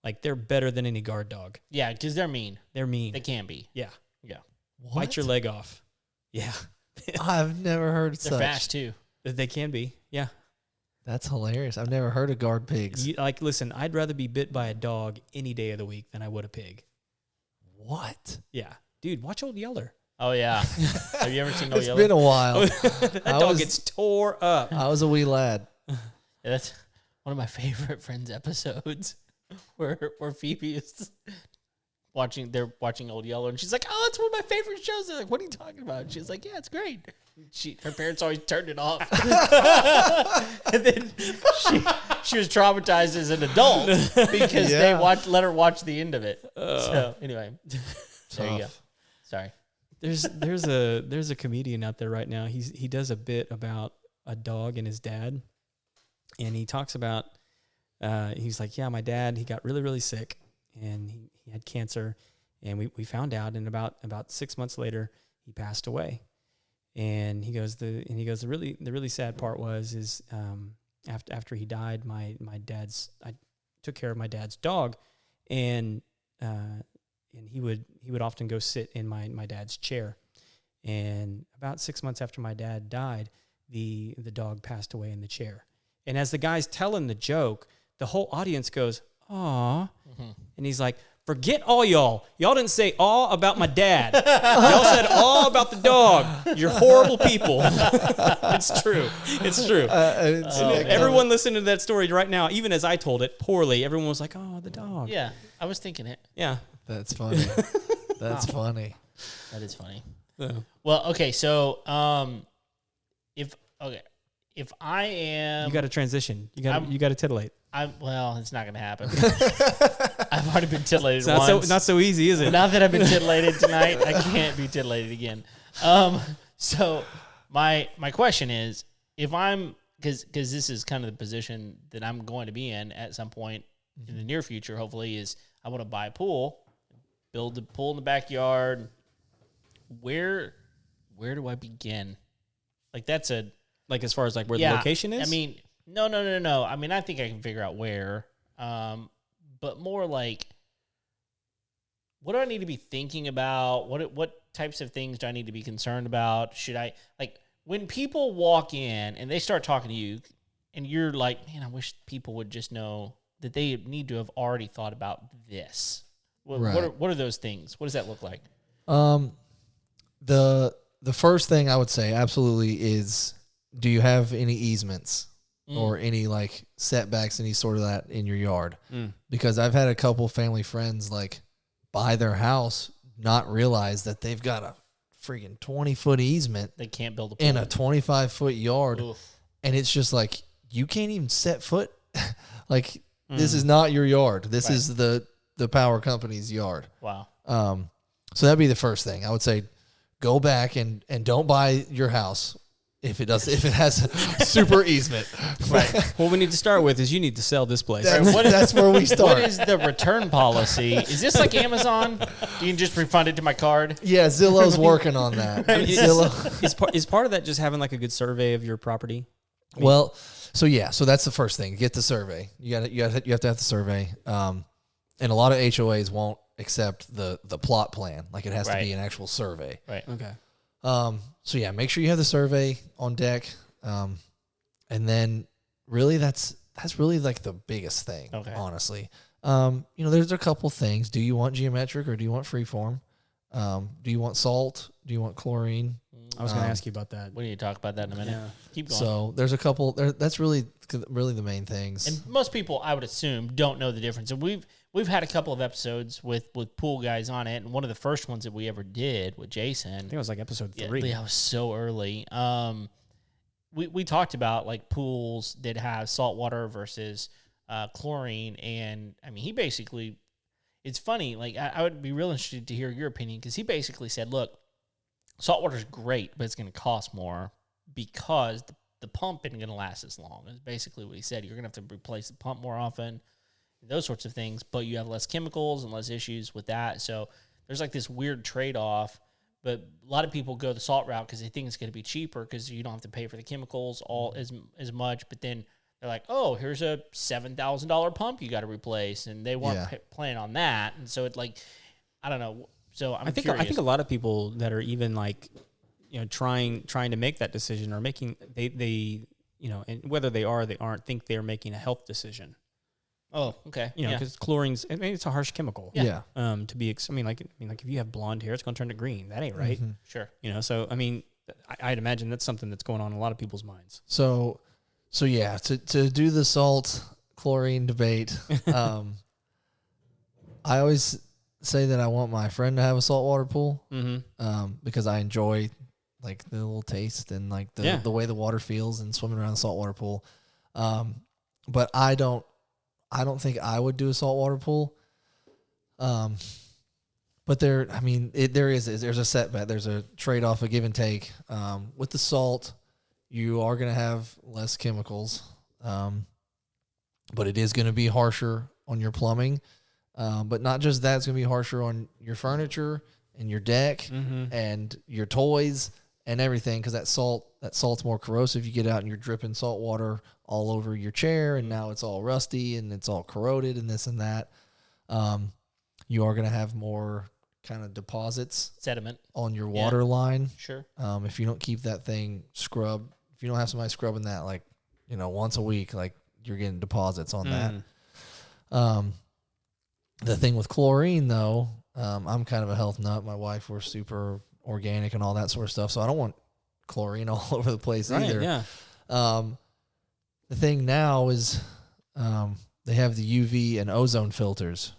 like they're better than any guard dog. Yeah, because they're mean. They're mean. They can be. Yeah. Yeah. Bite your leg off. Yeah. I've never heard They're such. fast too. They can be. Yeah. That's hilarious. I've never heard of guard pigs. Listen, I'd rather be bit by a dog any day of the week than I would a pig. What? Yeah. Dude, watch Old Yeller. Oh yeah. Have you ever seen No It's Yellow? been a while. That dog gets tore up. I was a wee lad. Yeah, that's one of my favorite Friends episodes where Phoebe is watching. They're watching Old Yeller, and she's like, "Oh, it's one of my favorite shows." They're like, "What are you talking about?" And she's like, "Yeah, it's great." Her parents always turned it off, and then she was traumatized as an adult because they let her watch the end of it. So anyway, there you go. Tough. Sorry. There's a comedian out there right now. He does a bit about a dog and his dad, and he talks about he's like, yeah, my dad, he got really, really sick and he had cancer, and we found out, and about 6 months later he passed away. And he goes the really sad part was after he died, I took care of my dad's dog, and he would often go sit in my dad's chair. And about 6 months after my dad died, the dog passed away in the chair. And as the guy's telling the joke, the whole audience goes, "Aw," and he's like, "Forget all y'all. Y'all didn't say aw about my dad. Y'all said aw about the dog. You're horrible people." It's true. It's true. Everyone listening to that story right now, even as I told it poorly, everyone was like, "Oh, the dog." Yeah, I was thinking it. Yeah. That's funny. That's funny. That is funny. So, Well, okay, so if I am, you got to transition. You got to titillate. well, it's not going to happen. I've already been titillated It's once. not so easy, is it? Now that I've been titillated tonight, I can't be titillated again. So my question is, if I'm, because this is kind of the position that I'm going to be in at some point in the near future, hopefully, is I want to buy a pool, build a pool in the backyard, where do I begin? Like that's a Like as far as like where the location is? I mean, no. I mean, I think I can figure out where. But more like, what do I need to be thinking about? What types of things do I need to be concerned about? Should I, like, when people walk in and they start talking to you and you're like, man, I wish people would just know that they need to have already thought about this. What are those things? What does that look like? The first thing I would say absolutely is, do you have any easements or any like setbacks, any sort of that in your yard? Because I've had a couple family friends like buy their house, not realize that they've got a freaking 20-foot easement. They can't build a pool in a 25-foot yard. Oof. And it's just like, you can't even set foot. Like, this is not your yard. This is the power company's yard. Wow. So that'd be the first thing. I would say, go back and don't buy your house if it has a super easement. Right. What we need to start with is you need to sell this place. That's where we start. What is the return policy? Is this like Amazon? You can just refund it to my card? Yeah, Zillow's working on that. Zillow. Is part of that just having like a good survey of your property? Well, so that's the first thing. Get the survey. You have to have the survey. And a lot of HOAs won't accept the plot plan. Like, it has to be an actual survey. Right. Okay. So yeah, make sure you have the survey on deck. And then really that's really like the biggest thing, honestly. There's a couple things. Do you want geometric or do you want freeform? Do you want salt? Do you want chlorine? I was going to ask you about that. We need to talk about that in a minute. Yeah. Keep going. So there's a couple. That's really the main things. And most people, I would assume, don't know the difference. And we've had a couple of episodes with pool guys on it, and one of the first ones that we ever did with Jason, I think it was like episode 3. Yeah, I was so early. We talked about like pools that have salt water versus chlorine, and I mean, he basically, it's funny. Like, I would be real interested to hear your opinion, because he basically said, look, salt water is great, but it's going to cost more because the pump isn't going to last as long. That's basically what he said. You're going to have to replace the pump more often, those sorts of things, but you have less chemicals and less issues with that. So there's like this weird trade-off, but a lot of people go the salt route because they think it's going to be cheaper because you don't have to pay for the chemicals as much. But then they're like, oh, here's a $7,000 pump you got to replace, and they weren't planning on that. And so it, like, I don't know. So I think a lot of people that are even like, trying to make that decision are making they and whether they are or they aren't, think they're making a health decision. Oh, okay. Because chlorine's, I mean, it's a harsh chemical. Yeah. To be, like if you have blonde hair, it's going to turn to green. That ain't right. Mm-hmm. Sure. So I mean, I'd imagine that's something that's going on in a lot of people's minds. So yeah, to do the salt chlorine debate, I always say that I want my friend to have a saltwater pool, because I enjoy like the little taste and like the way the water feels and swimming around the saltwater pool. But I don't think I would do a saltwater pool. But there's a setback. There's a trade-off, a give and take. With the salt, you are going to have less chemicals, but it is going to be harsher on your plumbing. But not just that, it's going to be harsher on your furniture and your deck and your toys and everything, because that salt's more corrosive. You get out and you're dripping salt water all over your chair, and now it's all rusty and it's all corroded and this and that. You are going to have more kind of deposits, sediment on your water line. Sure. If you don't keep that thing scrubbed, if you don't have somebody scrubbing that like once a week, like you're getting deposits on that. The thing with chlorine, though, I'm kind of a health nut. My wife, we're super organic and all that sort of stuff, so I don't want chlorine all over the place either. Yeah. The thing now is they have the UV and ozone filters.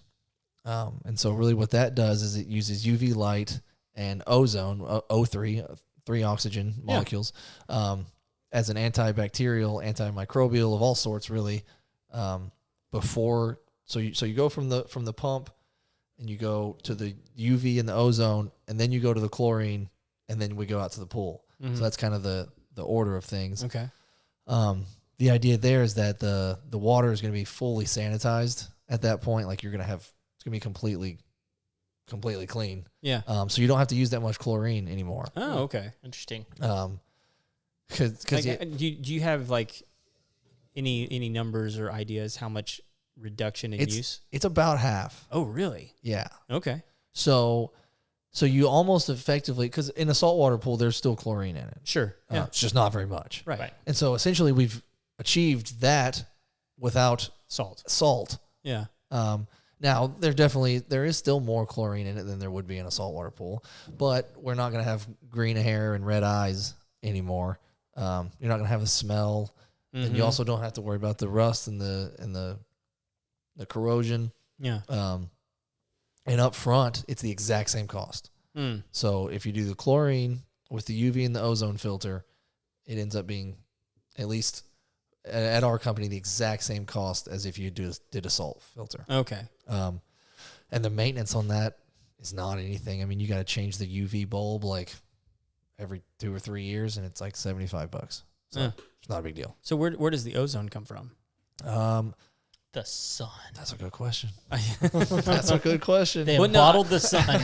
And so really what that does is it uses UV light and ozone, O3, 3 oxygen molecules, as an antibacterial, antimicrobial of all sorts, really, before. So you go from the pump and you go to the UV and the ozone, and then you go to the chlorine, and then we go out to the pool. So that's kind of the order of things. Okay. The idea there is that the water is going to be fully sanitized at that point. Like it's going to be completely completely clean. Yeah. So you don't have to use that much chlorine anymore. Oh, okay. Interesting. Because do you have like any numbers or ideas how much reduction in use? it's about half. Oh, really? Yeah. Okay. So you almost effectively, because in a saltwater pool, there's still chlorine in it. Sure. Yeah. It's just not very much. Right. And so essentially we've achieved that without salt. Yeah. Now there is still more chlorine in it than there would be in a saltwater pool, but we're not going to have green hair and red eyes anymore. You're not going to have a smell, and you also don't have to worry about the rust and the corrosion. Yeah. And up front, it's the exact same cost. So if you do the chlorine with the UV and the ozone filter, it ends up being, at least at our company, the exact same cost as if you did a salt filter. Okay. And the maintenance on that is not anything. I mean, you got to change the UV bulb like every 2 or 3 years, and it's like $75. So it's not a big deal. So where does the ozone come from? The sun. That's a good question. That's a good question. They bottled the sun.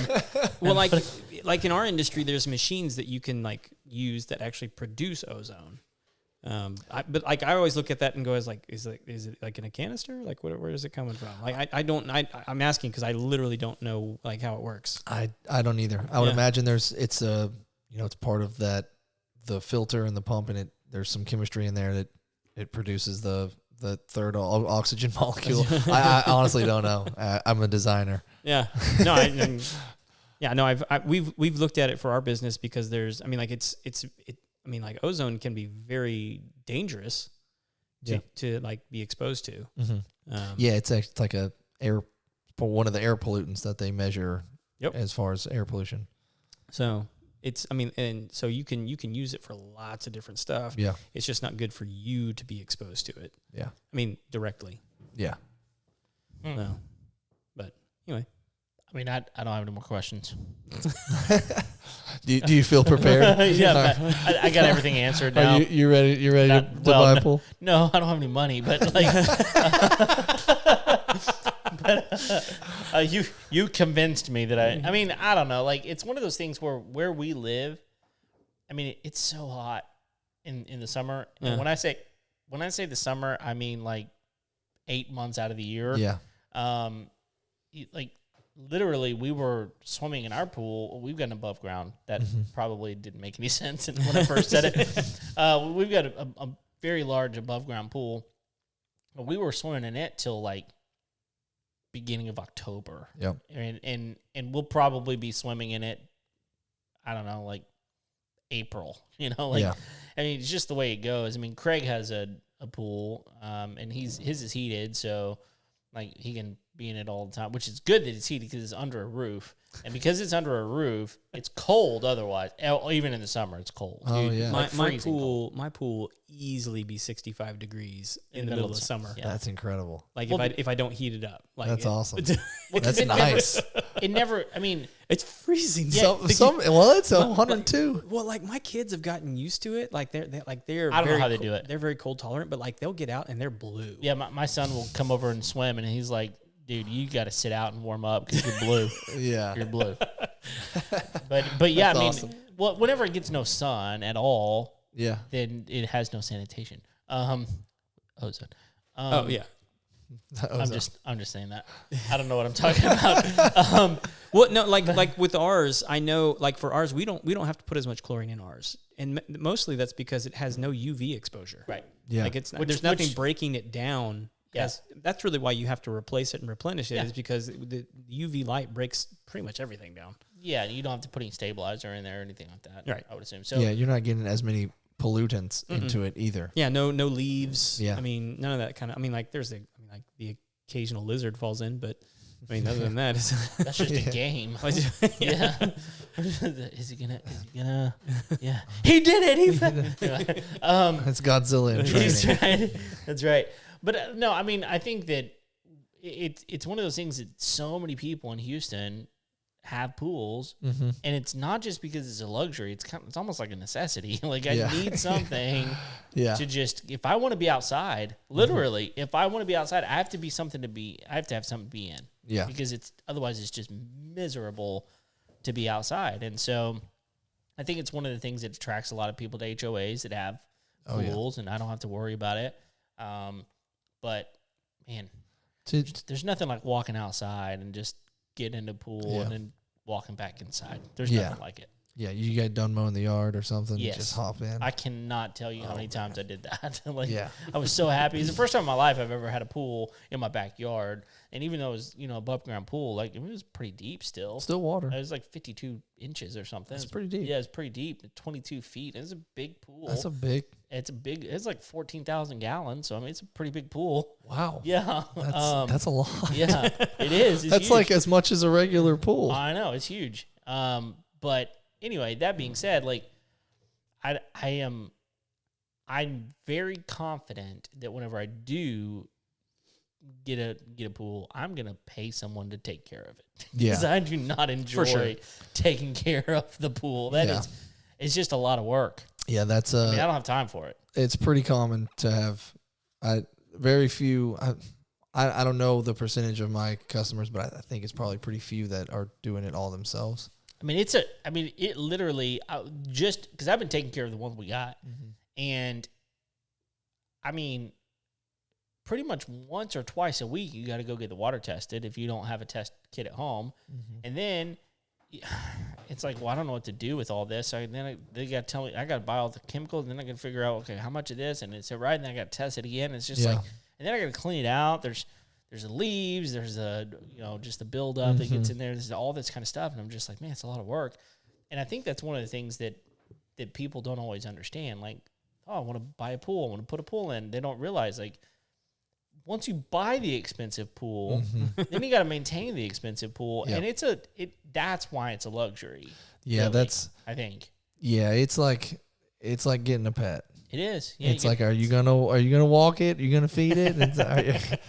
Well, like in our industry, there's machines that you can like use that actually produce ozone. But like I always look at that and go, is it like in a canister? Like where is it coming from? Like I'm asking because I literally don't know like how it works. I don't either. I would imagine it's part of the filter and the pump, and there's some chemistry in there that it produces the third oxygen molecule. I honestly don't know. I'm a designer. Yeah. No. We've looked at it for our business because ozone can be very dangerous to like be exposed to. Mm-hmm. It's like one of the air pollutants that they measure as far as air pollution. So so you can use it for lots of different stuff. Yeah. It's just not good for you to be exposed to it. Yeah. I mean, directly. Yeah. No. But anyway. I mean, I don't have any more questions. Do you feel prepared? Yeah, I got everything answered now. Are you ready? You ready to buy a pool? No, I don't have any money, but like, you convinced me that I mean, I don't know. Like, it's one of those things where we live. I mean, it's so hot in the summer, and when I say the summer, I mean like 8 months out of the year. Yeah. Like. Literally, we were swimming in our pool. We've got an above ground that probably didn't make any sense when I first said it. We've got a very large above ground pool. But we were swimming in it till like beginning of October. Yep. And we'll probably be swimming in it, I don't know, like April. I mean, it's just the way it goes. I mean, Craig has a pool, and his is heated, so like he can be in it all the time, which is good that it's heated because it's under a roof. And because it's under a roof, it's cold otherwise. Even in the summer, it's cold. Oh, yeah. My pool easily be 65 degrees in the middle of the summer. Yeah. That's incredible. Like if I don't heat it up. Like that's awesome. Well, that's nice. I mean, it's freezing. Yeah, it's 102. Well, like my kids have gotten used to it. Like they're I don't know how they do it. They're very cold tolerant, but like they'll get out and they're blue. Yeah, my son will come over and swim, and he's like, dude, you got to sit out and warm up because you're blue. Yeah. You're blue. But yeah, that's I mean, awesome. well, whenever it gets no sun at all, then it has no sanitation. Ozone. Oh yeah. I'm just saying that. I don't know what I'm talking about. Well, no, like with ours, I know, like for ours, we don't have to put as much chlorine in ours, and mostly that's because it has no UV exposure. Right. Yeah. Like there's nothing breaking it down. Yes. That's really why you have to replace it and replenish it, is because the UV light breaks pretty much everything down. Yeah, you don't have to put any stabilizer in there or anything like that. Right. I would assume. So you're not getting as many pollutants into it either. Yeah, no leaves. Yeah. I mean, none of that kind of. I mean, like the occasional lizard falls in, but I mean, other than that, that's just a game. Yeah. Is he gonna? Yeah. He did it. It's Godzilla in training. He's right. That's right. But no, I mean, I think that it's one of those things that so many people in Houston have pools, and it's not just because it's a luxury. It's almost like a necessity. Like I need something to just, if I want to be outside, literally, if I want to be outside, I have to have something to be in. Yeah. Because otherwise it's just miserable to be outside. And so I think it's one of the things that attracts a lot of people to HOAs that have pools, and I don't have to worry about it. But man, there's nothing like walking outside and just getting in the pool and then walking back inside. There's nothing like it. Yeah, you get done mowing the yard or something, Yes. just hop in. I cannot tell you how many times I did that. Yeah. I was so happy. It's the first time in my life I've ever had a pool in my backyard. And even though it was, above ground pool, like it was pretty deep still. Still water. It was like 52 inches or something. That's pretty deep. Yeah, it's pretty deep. 22 feet. It's a big pool. It's like 14,000 gallons. So, I mean, it's a pretty big pool. Wow. Yeah. That's a lot. Yeah, it is. That's huge. Like as much as a regular pool. I know. It's huge. But anyway, that being said, like I'm very confident that whenever I do get a pool, I'm gonna pay someone to take care of it. Yeah, because I do not enjoy taking care of the pool. It's just a lot of work. Yeah, that's I don't have time for it. It's pretty common to have. Very few. I don't know the percentage of my customers, but I think it's probably pretty few that are doing it all themselves. I mean, it literally, just because I've been taking care of the ones we got, and I mean, pretty much once or twice a week, you got to go get the water tested if you don't have a test kit at home. And then it's like, well, I don't know what to do with all this. So then they got to tell me, I got to buy all the chemicals, and then I got to figure out, okay, how much of this, and it's right, and then I got to test it again. It's just like, and then I got to clean it out. There's the leaves, there's just the buildup that gets in there. There's all this kind of stuff, and I'm just like, man, it's a lot of work. And I think that's one of the things that people don't always understand. Like, oh, I want to buy a pool, I want to put a pool in. They don't realize, like, once you buy the expensive pool, then you got to maintain the expensive pool, and that's why it's a luxury. Yeah, really, I think. Yeah, it's like getting a pet. It is. Yeah, it's like, are you gonna walk it? Are you gonna feed it?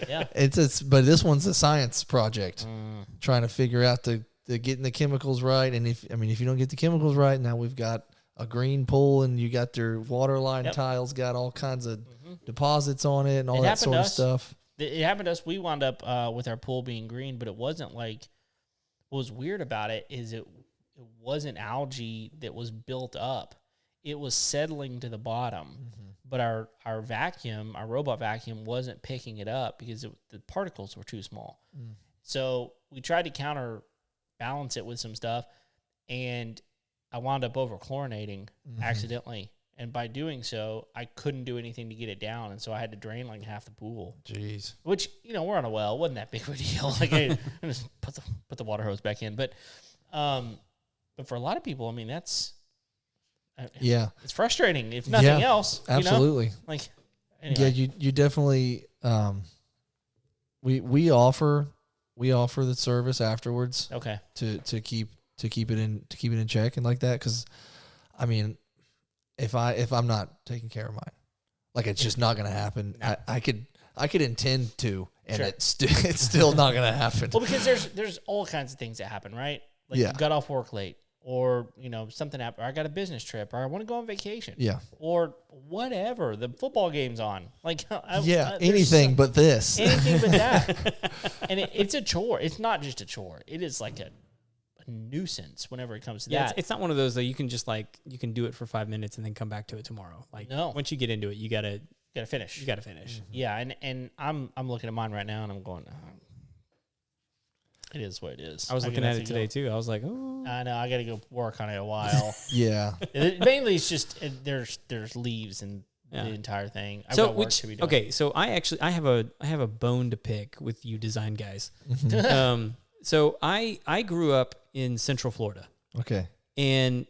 Yeah. But this one's a science project, trying to figure out the getting the chemicals right. And if you don't get the chemicals right, now we've got a green pool, and you got their water line tiles, got all kinds of deposits on it, and all that sort of stuff. It happened to us. We wound up with our pool being green, but it wasn't like. What was weird about it is it wasn't algae that was built up. It was settling to the bottom, but our robot vacuum wasn't picking it up because the particles were too small. So we tried to counterbalance it with some stuff, and I wound up over-chlorinating accidentally. And by doing so, I couldn't do anything to get it down, and so I had to drain like half the pool. Jeez. Which, we're on a well. It wasn't that big of a deal. Like, I just put the water hose back in. But for a lot of people, I mean, that's... it's frustrating if nothing else. Absolutely. Like, anyway. Yeah, you definitely. We offer the service afterwards. Okay. To keep it in check and like that, because, I mean, if I'm not taking care of mine, like, it's just not going to happen. No. I could intend to, and it's still not going to happen. Well, because there's all kinds of things that happen, right? Like, you got off work late. Or, something happened, or I got a business trip, or I want to go on vacation. Yeah. Or whatever. The football game's on. Like, anything but this. Anything but that. And it's a chore. It's not just a chore. It is like a nuisance whenever it comes to that. It's not one of those that you can just you can do it for 5 minutes and then come back to it tomorrow. Like, no. Once you get into it, you gotta finish. You gotta finish. Yeah, and I'm looking at mine right now, and I'm going, it is what it is. I was looking at it today too. I was like, oh. I know. I got to go work on it a while. Yeah. Mainly, it's just there's leaves and the entire thing. I've got work to be done. Okay, so I have a bone to pick with you design guys. So I grew up in Central Florida. Okay. And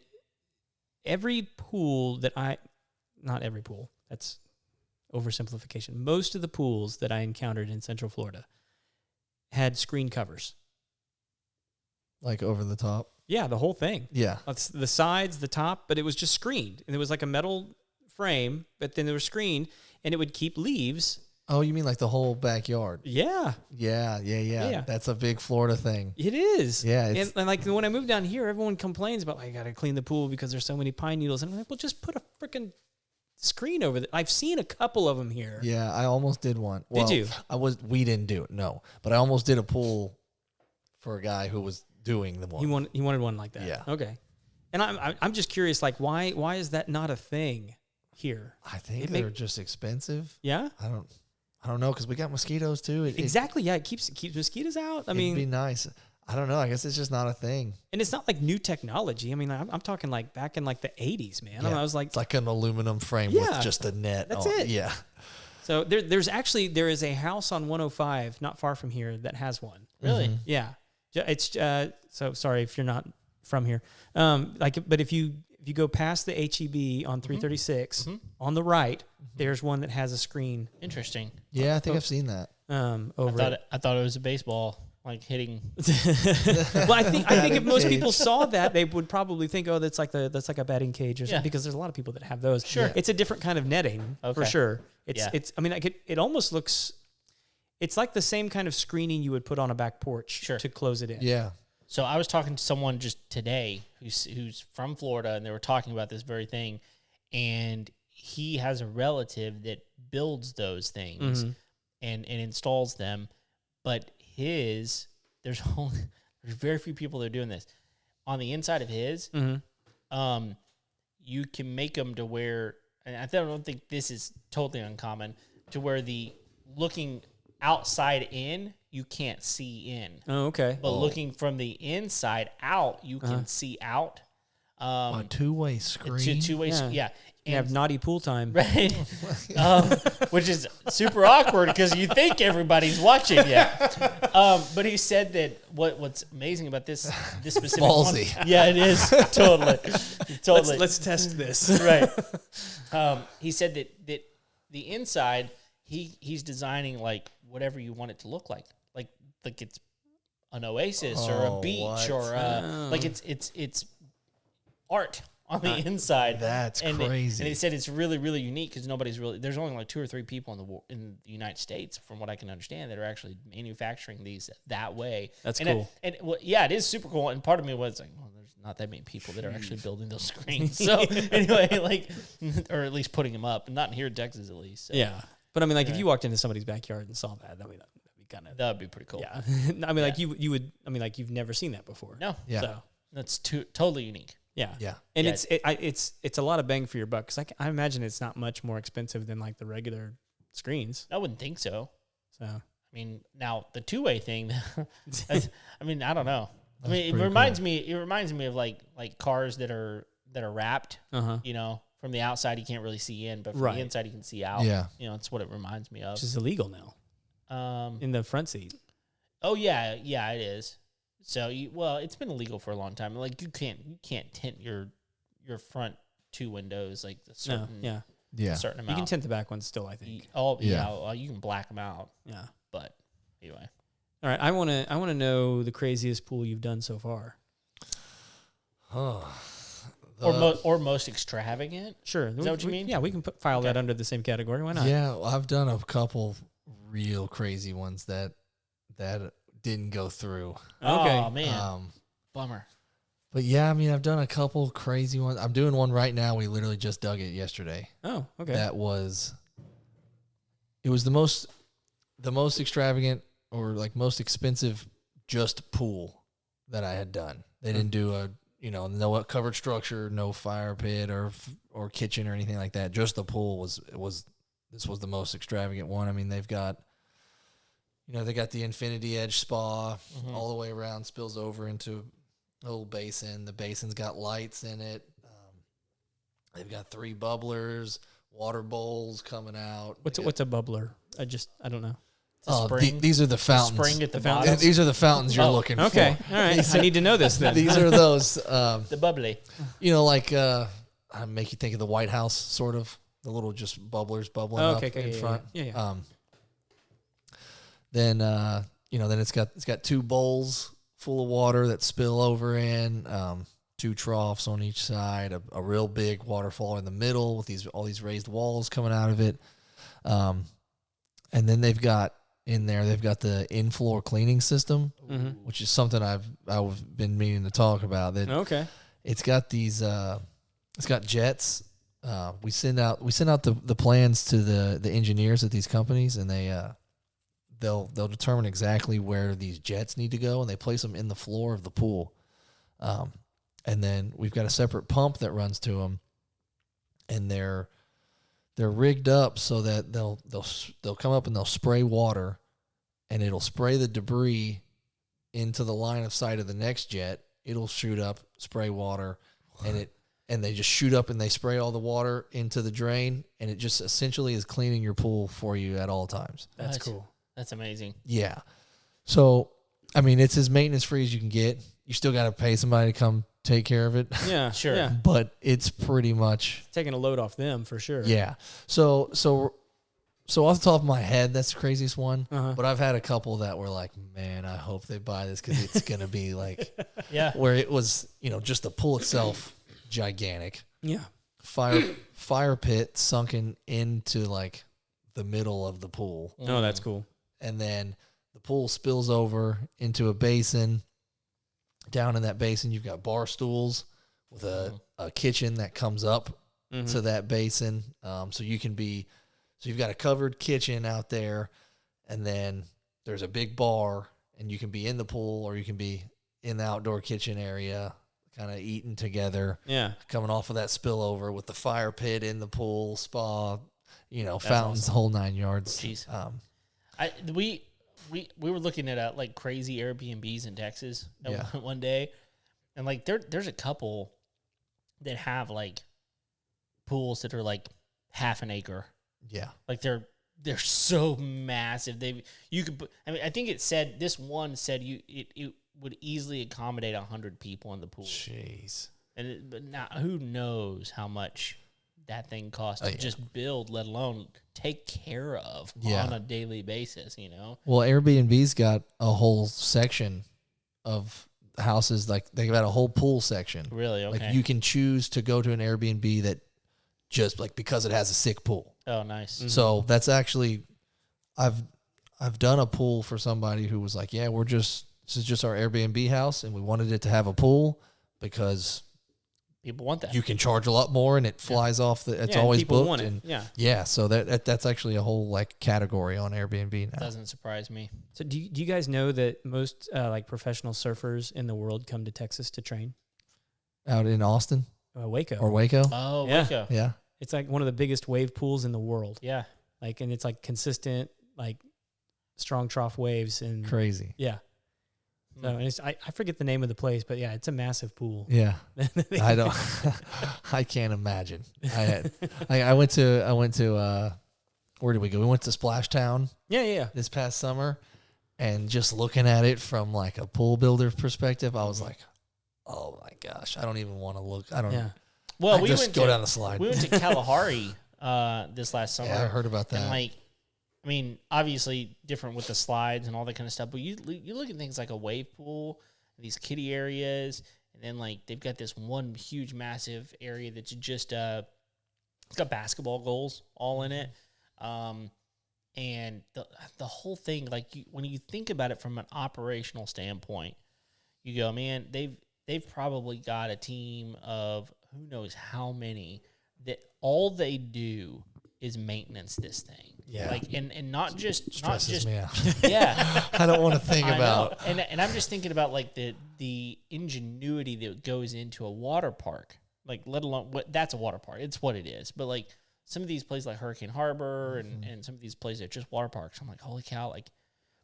every pool not every pool. That's oversimplification. Most of the pools that I encountered in Central Florida had screen covers. Like over the top? Yeah, the whole thing. Yeah. That's the sides, the top, but it was just screened. And it was like a metal frame, but then there was screened, and it would keep leaves. Oh, you mean like the whole backyard? Yeah. Yeah. That's a big Florida thing. It is. Yeah. And like when I moved down here, everyone complains about, I got to clean the pool because there's so many pine needles. And I'm like, well, just put a freaking screen over there. I've seen a couple of them here. Yeah, I almost did one. Did you? We didn't do it, no. But I almost did a pool for a guy who was doing the one. He wanted one like that. Yeah. Okay. And I'm just curious, like why is that not a thing here? I think they're just expensive. Yeah. I don't know because we got mosquitoes too. Exactly. Yeah. It keeps mosquitoes out. I mean, it'd be nice. I don't know. I guess it's just not a thing. And it's not like new technology. I mean, I'm talking like back in like the 80s, man. Yeah. I was like, it's like an aluminum frame Yeah. with just a net. That's on. it. Yeah. So there is a house on 105 not far from here that has one. Really? Mm-hmm. Yeah. It's so sorry if you're not from here. But if you go past the HEB on 336 on the right, there's one that has a screen. Interesting. Yeah, I think I've seen that. Over. I thought it was a baseball, like hitting. Well, I think if most cage. people saw that, they would probably think, oh, that's like a batting cage or something, Yeah. because there's a lot of people that have those. Sure. It's a different kind of netting for Okay. sure. Yeah. I mean, it almost looks. It's like the same kind of screening you would put on a back porch Sure. to close it in. Yeah. So I was talking to someone just today who's from Florida, and they were talking about this very thing, and he has a relative that builds those things and installs them, but there's very few people that are doing this. On the inside of his, you can make them to where, and I don't think this is totally uncommon, to where the looking outside in, you can't see in. Oh, okay. But looking from the inside out, you can see out. A two-way screen. Two ways, yeah. You have naughty pool time. Right. Which is super awkward because you think everybody's watching you. But he said that what's amazing about this specific Ballsy. one. Yeah, it is. Totally. Let's test this. Right. He said that the inside, he's designing like whatever you want it to look like it's an oasis or a beach what? or like it's art on the inside. That's crazy. And he said it's really, really unique because there's only like 2 or 3 people in the United States, from what I can understand, that are actually manufacturing these that way. That's and cool. It is super cool. And part of me was like, well, there's not that many people that are actually building those screens. So anyway, like, or at least putting them up, not here in Texas at least. So. Yeah. But I mean, like, if you walked into somebody's backyard and saw that'd be kind of. That would be pretty cool. Yeah. I mean, like you would. I mean, like you've never seen that before. No. Yeah. So That's totally unique. yeah. Yeah. And Yeah. it's a lot of bang for your buck, because I imagine it's not much more expensive than like the regular screens. I wouldn't think so. So I mean, now the two-way thing, I mean, I don't know. I mean, pretty it reminds me of like cars that are wrapped, you know, from the outside you can't really see in, but from Right. the inside you can see out. Yeah. You know, it's what it reminds me of. which is illegal now in the front seat. Oh yeah, it is. So it's been illegal for a long time. Like you can't tint your front 2 windows like a certain Yeah. Yeah. certain You amount. can tint the back ones still, I think. You can black them out. Yeah. But anyway, All right. I want to know the craziest pool you've done so far. or most extravagant. Sure. Is that what you mean? Yeah, we can file that under the same category. Why not? Yeah, I've done a couple real crazy ones that didn't go through. Okay. Oh man, bummer. But yeah, I mean, I've done a couple crazy ones. I'm doing one right now. We literally just dug it yesterday. Oh, okay. It was the most extravagant or like most expensive just pool that I had done. They didn't do no covered structure, no fire pit or kitchen or anything like that. Just the pool was the most extravagant one. I mean, they got the Infinity Edge spa all the way around, spills over into a little basin. The basin's got lights in it. They've got 3 bubblers, water bowls coming out. What's a bubbler? I don't know. These are the fountains. Spring at the bottom. These are the fountains you're looking for. Okay. All right. I need to know this then. These are those, The bubbly. I make you think of the White House, sort of. The little just bubblers bubbling up in front. Yeah. Then it's got 2 bowls full of water that spill over in, 2 troughs on each side, a real big waterfall in the middle with all these raised walls coming out of it. And then they've got the in-floor cleaning system, which is something I've been meaning to talk about. That Okay. it's got these it's got jets. We send out the plans to the engineers at these companies, and they'll determine exactly where these jets need to go, and they place them in the floor of the pool. And then we've got a separate pump that runs to them, and they're rigged up so that they'll come up and they'll spray water, and it'll spray the debris into the line of sight of the next jet. It'll shoot up, spray water, and they just shoot up and they spray all the water into the drain, and it just essentially is cleaning your pool for you at all times. That's cool. That's amazing. Yeah. So, I mean, it's as maintenance free as you can get. You still got to pay somebody to come take care of it. Yeah, Sure. Yeah. But it's pretty much Taking a load off them for sure. yeah. So off the top of my head, that's the craziest one. Uh-huh. But I've had a couple that were like, man, I hope they buy this because it's gonna be like, Yeah. where it was, just the pool itself, gigantic Yeah. fire pit sunken into like the middle of the pool, Oh, that's cool. and then the pool spills over into a basin. Down in that basin, you've got bar stools with a kitchen that comes up to that basin. So you've got a covered kitchen out there, and then there's a big bar, and you can be in the pool or you can be in the outdoor kitchen area, kind of eating together. Yeah. Coming off of that spillover with the fire pit in the pool, spa, fountains, awesome. whole 9 yards. Jeez. We were looking at like crazy Airbnbs in Texas one day, and like there's a couple that have like pools that are like half an acre. Yeah. Like they're so massive. I think this one said it would easily accommodate 100 people in the pool. Jeez. But now who knows how much that thing costs to just build, let alone take care of on a daily basis, Well, Airbnb's got a whole section of houses, like they got a whole pool section. Really? Okay. Like you can choose to go to an Airbnb that just like because it has a sick pool. Oh, nice. Mm-hmm. So that's actually, I've done a pool for somebody who was like, yeah, this is just our Airbnb house, and we wanted it to have a pool because People want that. you can charge a lot more, and it flies off it's Yeah, always people booked. want it. And Yeah. so that's actually a whole like category on Airbnb now. Doesn't surprise me. So do you guys know that most like professional surfers in the world come to Texas to train? Out in Austin Waco. or Waco. Oh, Yeah. Waco. Yeah. It's like one of the biggest wave pools in the world. Yeah. Like, and it's like consistent, like strong trough waves and Crazy. yeah. So and I forget the name of the place, but yeah, it's a massive pool. Yeah. I don't, I can't imagine. I went to, where did we go? We went to Splash Town Yeah. this past summer, and just looking at it from like a pool builder perspective, I was like, oh my gosh, I don't even want to look. I don't Yeah. Well, we just go down the slide. We went to Kalahari this last summer. Yeah, I heard about that. And like, I mean, obviously different with the slides and all that kind of stuff, but you look at things like a wave pool, these kiddie areas, and then like they've got this one huge massive area that's just it's got basketball goals all in it, and the whole thing, like when you think about it from an operational standpoint, you go, man, they've probably got a team of who knows how many that all they do is maintenance this thing. Yeah. Like and not just Stresses me out. yeah. I don't want to think I about. know. And I'm just thinking about like the ingenuity that goes into a water park. Like let alone that's a water park. It's what it is. But like some of these places like Hurricane Harbor and some of these places are just water parks. I'm like, holy cow, like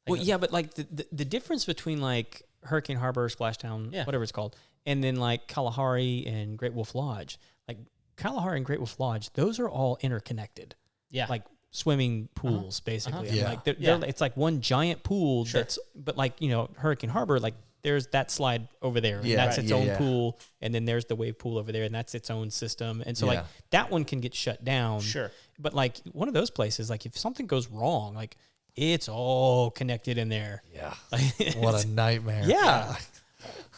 Well, yeah, but like the difference between like Hurricane Harbor, Splashtown, whatever it's called, and then like Kalahari and Great Wolf Lodge, like Kalahari and Great Wolf Lodge, those are all interconnected. Yeah. Like swimming pools, basically. Yeah. Like it's like one giant pool but like, Hurricane Harbor, like there's that slide over there, and that's its own pool, and then there's the wave pool over there, and that's its own system. And so like that one can get shut down. Sure. But like one of those places, like if something goes wrong, like it's all connected in there. Yeah. What a nightmare. Yeah.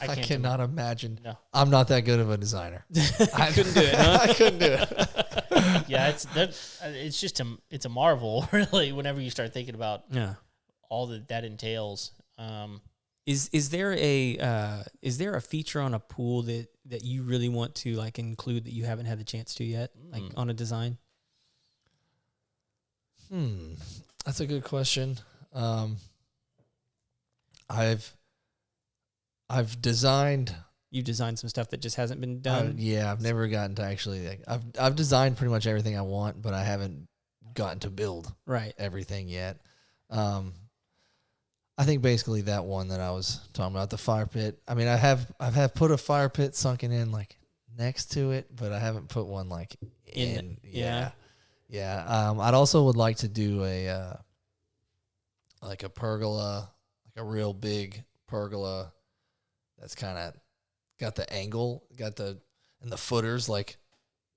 I cannot imagine. No. I'm not that good of a designer. I couldn't do it, huh? I couldn't do it. Yeah, it's just it's a marvel, really, whenever you start thinking about all that entails. Is there a feature on a pool that you really want to like include that you haven't had the chance to yet, like on a design? That's a good question. I've designed. You've designed some stuff that just hasn't been done. I've never gotten to actually. I've designed pretty much everything I want, but I haven't gotten to build everything yet. I think basically that one that I was talking about, the fire pit. I mean, I've put a fire pit sunken in like next to it, but I haven't put one like in. Yeah. I'd also would like to do a like a pergola, like a real big pergola that's kind of got the angle, and the footers like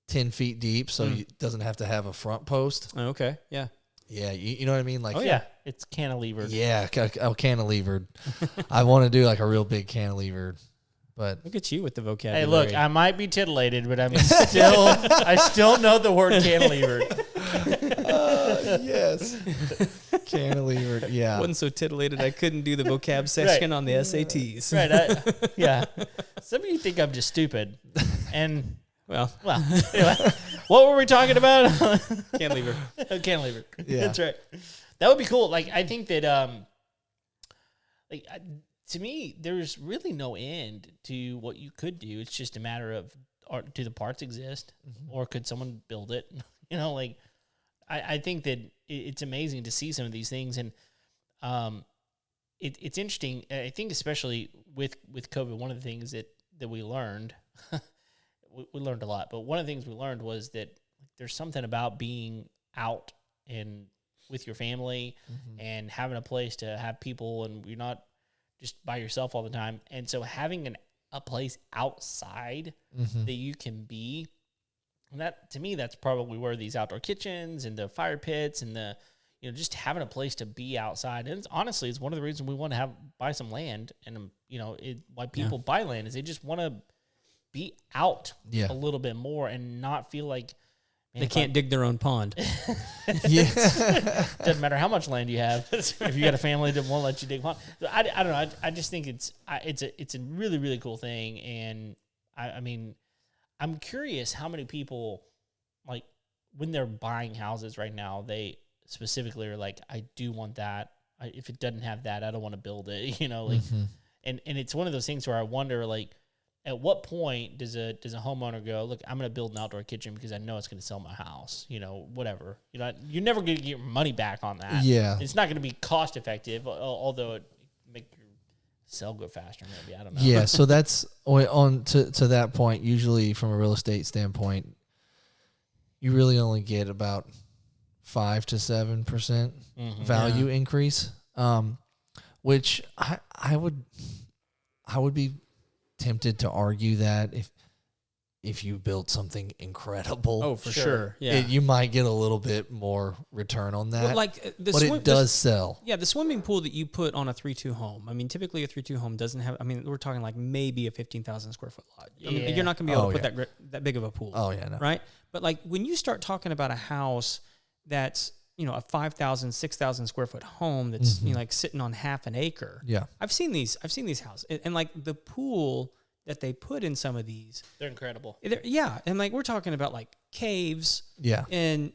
10 feet deep, so it doesn't have to have a front post. Oh, okay, yeah. Yeah, you know what I mean? Like, it's cantilevered. Yeah, cantilevered. I want to do like a real big cantilevered, but look at you with the vocabulary. Hey, look, I might be titillated, but I still know the word cantilevered. Yes, cantilevered. Yeah, wasn't so titillated I couldn't do the vocab section on the SATs. Right. Some of you think I'm just stupid, and well. Anyway, what were we talking about? Cantilever. Cantilever. Yeah, that's right. That would be cool. Like, I think that, to me, there's really no end to what you could do. It's just a matter of, do the parts exist, or could someone build it? You know, like, I think that it's amazing to see some of these things, and it's interesting. I think especially with COVID, one of the things that we learned. We learned a lot, but one of the things we learned was that there's something about being out and with your family and having a place to have people, and you're not just by yourself all the time. And so having a place outside that you can be, and that, to me, that's probably where these outdoor kitchens and the fire pits and the, just having a place to be outside. And honestly, it's one of the reasons we want to buy some land, and why people buy land is they just want to be out a little bit more and not feel like they can't dig their own pond. Doesn't matter how much land you have. If you got a family that won't let you dig a pond, I don't know. I just think it's a really, really cool thing, and I mean, I'm curious how many people, like, when they're buying houses right now, they specifically are like, I do want that. If it doesn't have that, I don't want to build it. And it's one of those things where I wonder, like, at what point does a homeowner go, look, I'm going to build an outdoor kitchen because I know it's going to sell my house, whatever. You're never going to get your money back on that. Yeah. It's not going to be cost effective, although it make your sell go faster maybe. I don't know. Yeah, so that's on to that point. Usually from a real estate standpoint, you really only get about 5 to 7% value increase, which I would be tempted to argue that if you built something incredible, for sure. Yeah, you might get a little bit more return on that. Well, it does sell. Yeah, the swimming pool that you put on a 3-2 home. I mean, typically a 3-2 home doesn't have. I mean, we're talking like maybe a 15,000 square foot lot. I mean, you're not going to be able to put that big of a pool. Oh yeah, no. Right. But like when you start talking about a house that's a 5,000, 6,000 square foot home that's like sitting on half an acre. Yeah, I've seen these houses, and like the pool that they put in some of these, they're incredible. And like we're talking about like caves. Yeah, and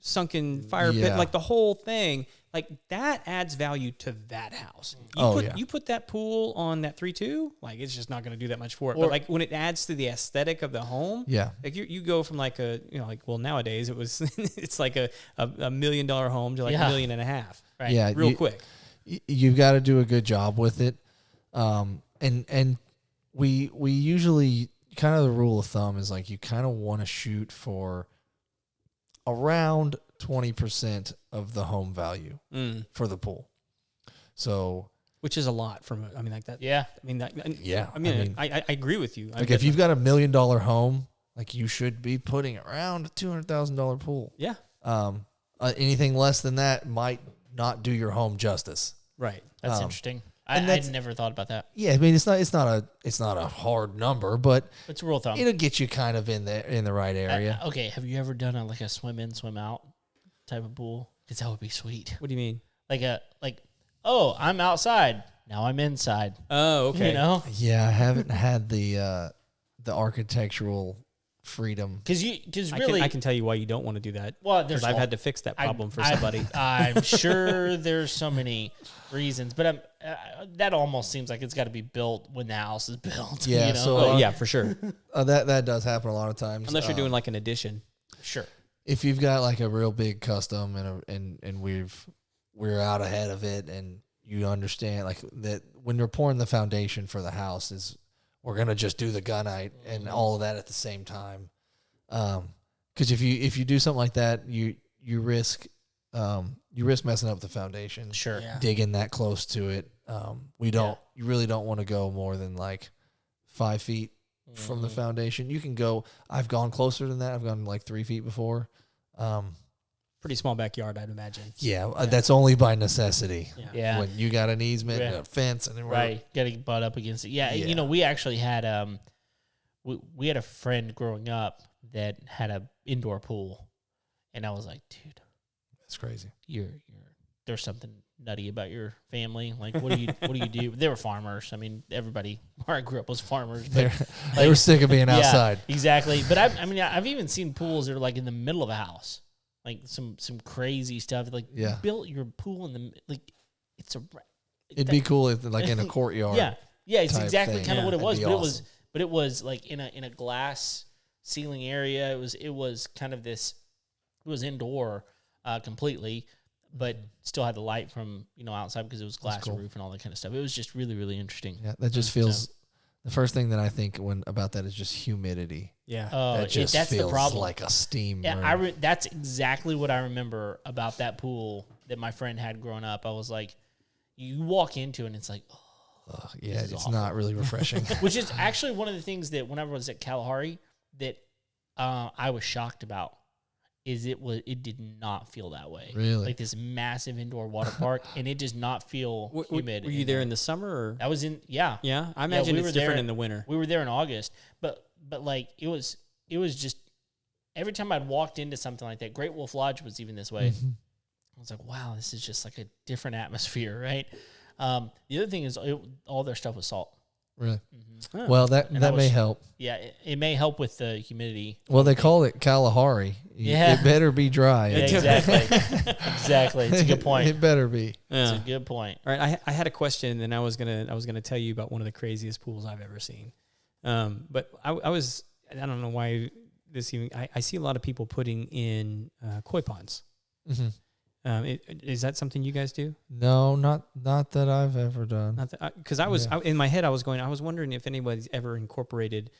sunken fire pit, like the whole thing. Like that adds value to that house. You put that pool on that 3-2, like it's just not going to do that much for it. But like when it adds to the aesthetic of the home, like you go from like nowadays it's like a $1 million home to like $1.5 million, right? Yeah, real quick. You've got to do a good job with it, and we usually kind of the rule of thumb is like you kind of want to shoot for around 20% of the home value for the pool. So, which is a lot from it. I mean, like that. Yeah. I mean that. Yeah. I agree with you. Like if you've got $1 million home, like you should be putting around a $200,000 pool. Yeah. Anything less than that might not do your home justice. Right. That's interesting. I'd never thought about that. Yeah, I mean it's not a hard number, but it's a rule of thumb. It'll get you kind of in the right area. Okay, have you ever done a swim in, swim out type of pool? Because that would be sweet. What do you mean? Oh, I'm outside now. I'm inside. Oh, okay. Yeah, I haven't had the architectural freedom. Because really, I can tell you why you don't want to do that. Well, because I've had to fix that problem for somebody. I'm sure there's so many reasons, but that almost seems like it's got to be built when the house is built. Yeah, you know? so yeah, for sure. That does happen a lot of times. Unless you're doing like an addition. Sure. If you've got like a real big custom and we're out ahead of it, and you understand like that when you're pouring the foundation for the house is we're gonna just do the gunite and all of that at the same time. Because if you do something like that, you risk messing up the foundation. Sure. Yeah. Digging that close to it. You really don't want to go more than like 5 feet from the foundation. You can go, I've gone closer than that. I've gone like 3 feet before. Pretty small backyard, I'd imagine. Yeah, that's only by necessity. Yeah. When you got an easement, and a fence, and then got to butt up against it. Yeah, you know, we actually had we had a friend growing up that had a indoor pool, and I was like, dude, that's crazy. There's something nutty about your family. Like, what do you do? They were farmers. I mean, everybody where I grew up was farmers. But they were sick of being outside. Exactly. But I've even seen pools that are like in the middle of a house. Like some crazy stuff. Like you built your pool in the like it's a. It'd be cool if like in a courtyard. Yeah, it's exactly kind of what it was. But awesome. it was like in a glass ceiling area. It was kind of this. It was indoor completely, but still had the light from outside because it was glass roof and all that kind of stuff. It was just really, really interesting. Yeah, that just feels. The first thing that I think about that is just humidity. Yeah, that just that's feels the problem. Like a steam. Yeah, that's exactly what I remember about that pool that my friend had growing up. I was like, you walk into it and it's like, it's awful. not really refreshing. Which is actually one of the things that whenever I was at Kalahari that I was shocked about. It did not feel that way. Really? Like this massive indoor water park, and it does not feel humid. Were you there in the summer? Or? I was in, yeah. Yeah, I imagine it's different in the winter. We were there in August, but like it was just every time I'd walked into something like that. Great Wolf Lodge was even this way. Mm-hmm. I was like, wow, this is just like a different atmosphere, right? The other thing is all their stuff was salt. Really? Mm-hmm. Well, that may help. Yeah, it may help with the humidity. Well, they call it Kalahari. It better be dry. Yeah, exactly. Exactly. It's a good point. It better be. It's a good point. All right, I had a question, and I was gonna tell you about one of the craziest pools I've ever seen. But I don't know why this even. I see a lot of people putting in koi ponds. Mm-hmm. Is that something you guys do? No, not that I've ever done. Because in my head I was wondering if anybody's ever incorporated,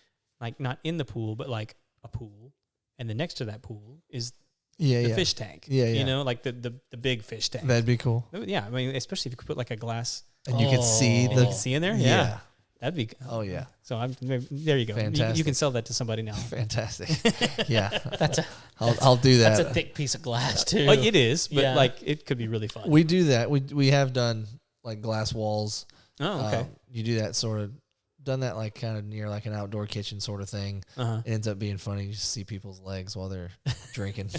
like not in the pool, but like a pool, and then next to that pool is the fish tank. You know, like the big fish tank. That'd be cool. Yeah, I mean, especially if you could put like a glass and you could see in there. Yeah. That'd be. Oh yeah. So there you go. Fantastic. You can sell that to somebody now. Fantastic. Yeah. I'll do that. That's a thick piece of glass too. Like it is, but like it could be really fun. We do that. We have done like glass walls. Oh, okay. You do that sort of. Done that like kind of near like an outdoor kitchen sort of thing. Uh-huh. It ends up being funny. You just see people's legs while they're drinking.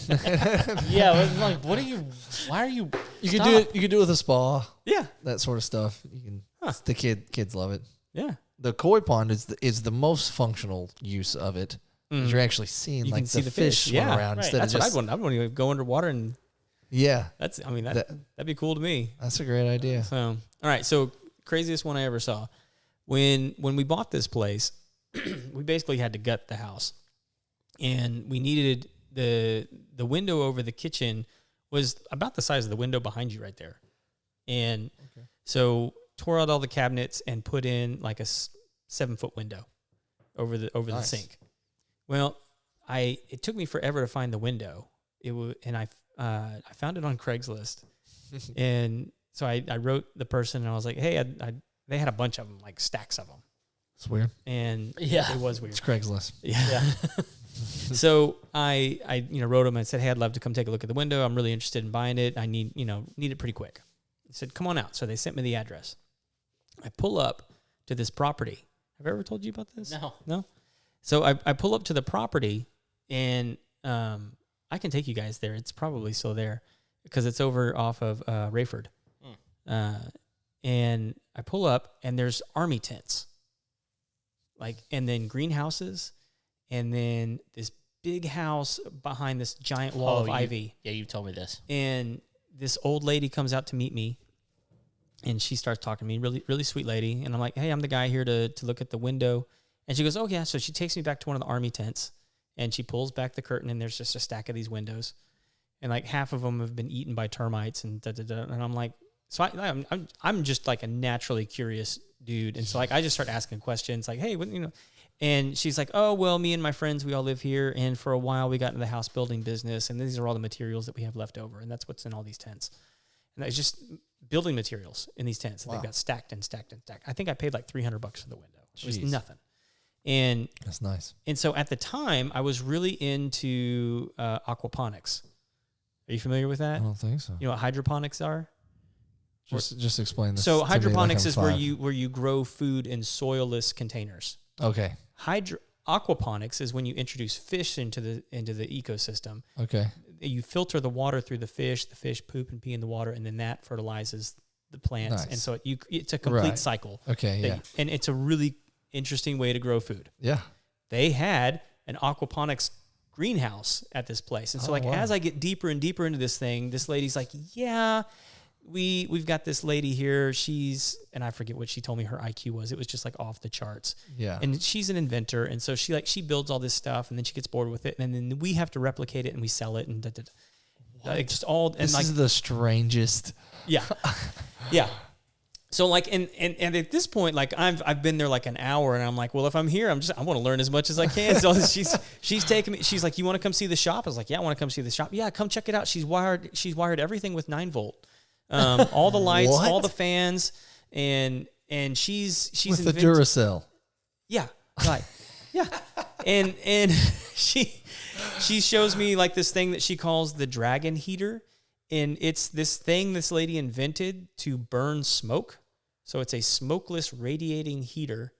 Yeah, like what are you? Why are you? You could do it. You could do it with a spa. Yeah, that sort of stuff. You can. The kids love it. Yeah, the koi pond is the most functional use of it. Mm. You're actually seeing you like the fish swim around instead of just. I'd want to go underwater and. Yeah, that'd be cool to me. That's a great idea. So all right, so craziest one I ever saw. When we bought this place, we basically had to gut the house, and we needed the window over the kitchen was about the size of the window behind you right there, and so tore out all the cabinets and put in like a 7-foot window over the sink. Well, it took me forever to find the window. I found it on Craigslist, and so I wrote the person and I was like, hey, they had a bunch of them, like stacks of them. It's weird. And it was weird. It's Craigslist. Yeah. So I wrote them and said, hey, I'd love to come take a look at the window. I'm really interested in buying it. I need it pretty quick. He said, come on out. So they sent me the address. I pull up to this property. Have I ever told you about this? No? So I pull up to the property, and I can take you guys there. It's probably still there because it's over off of Rayford. And I pull up, and there's army tents, and then greenhouses, and then this big house behind this giant wall of ivy. Yeah, you told me this. And this old lady comes out to meet me, and she starts talking to me, really, really sweet lady. And I'm like, hey, I'm the guy here to look at the window. And she goes, oh, yeah. So she takes me back to one of the army tents, and she pulls back the curtain, and there's just a stack of these windows. And like half of them have been eaten by termites, and da-da-da. And I'm like, so I'm just like a naturally curious dude. And so like I just start asking questions like, hey, what, you know. And she's like, oh, well, me and my friends, we all live here. And for a while, we got into the house building business. And these are all the materials that we have left over. And that's what's in all these tents. And it's just building materials in these tents. Wow. They've got stacked and stacked and stacked. I think I paid like $300 for the window. It was nothing. And that's nice. And so at the time, I was really into aquaponics. Are you familiar with that? I don't think so. You know what hydroponics are? Just explain this. So hydroponics is where you grow food in soilless containers. Okay. Aquaponics is when you introduce fish into the ecosystem. Okay. You filter the water through the fish poop and pee in the water, and then that fertilizes the plants. Nice. And so it's a complete cycle. Okay, yeah. And it's a really interesting way to grow food. Yeah. They had an aquaponics greenhouse at this place. And so as I get deeper and deeper into this thing, this lady's like, yeah, we've got this lady here. And I forget what she told me her IQ was. It was just like off the charts. Yeah. And she's an inventor. And so she builds all this stuff, and then she gets bored with it. And then we have to replicate it, and we sell it, and like just all. And this is the strangest. Yeah. Yeah. So like, and at this point, like I've been there like an hour, and I'm like, well, if I'm here, I want to learn as much as I can. So she's taking me. She's like, you want to come see the shop? I was like, yeah, I want to come see the shop. Yeah, come check it out. She's wired everything with 9-volt. All the lights, all the fans, and she's with the Duracell. Yeah, right. Yeah, and she shows me like this thing that she calls the dragon heater, and it's this thing this lady invented to burn smoke. So it's a smokeless radiating heater,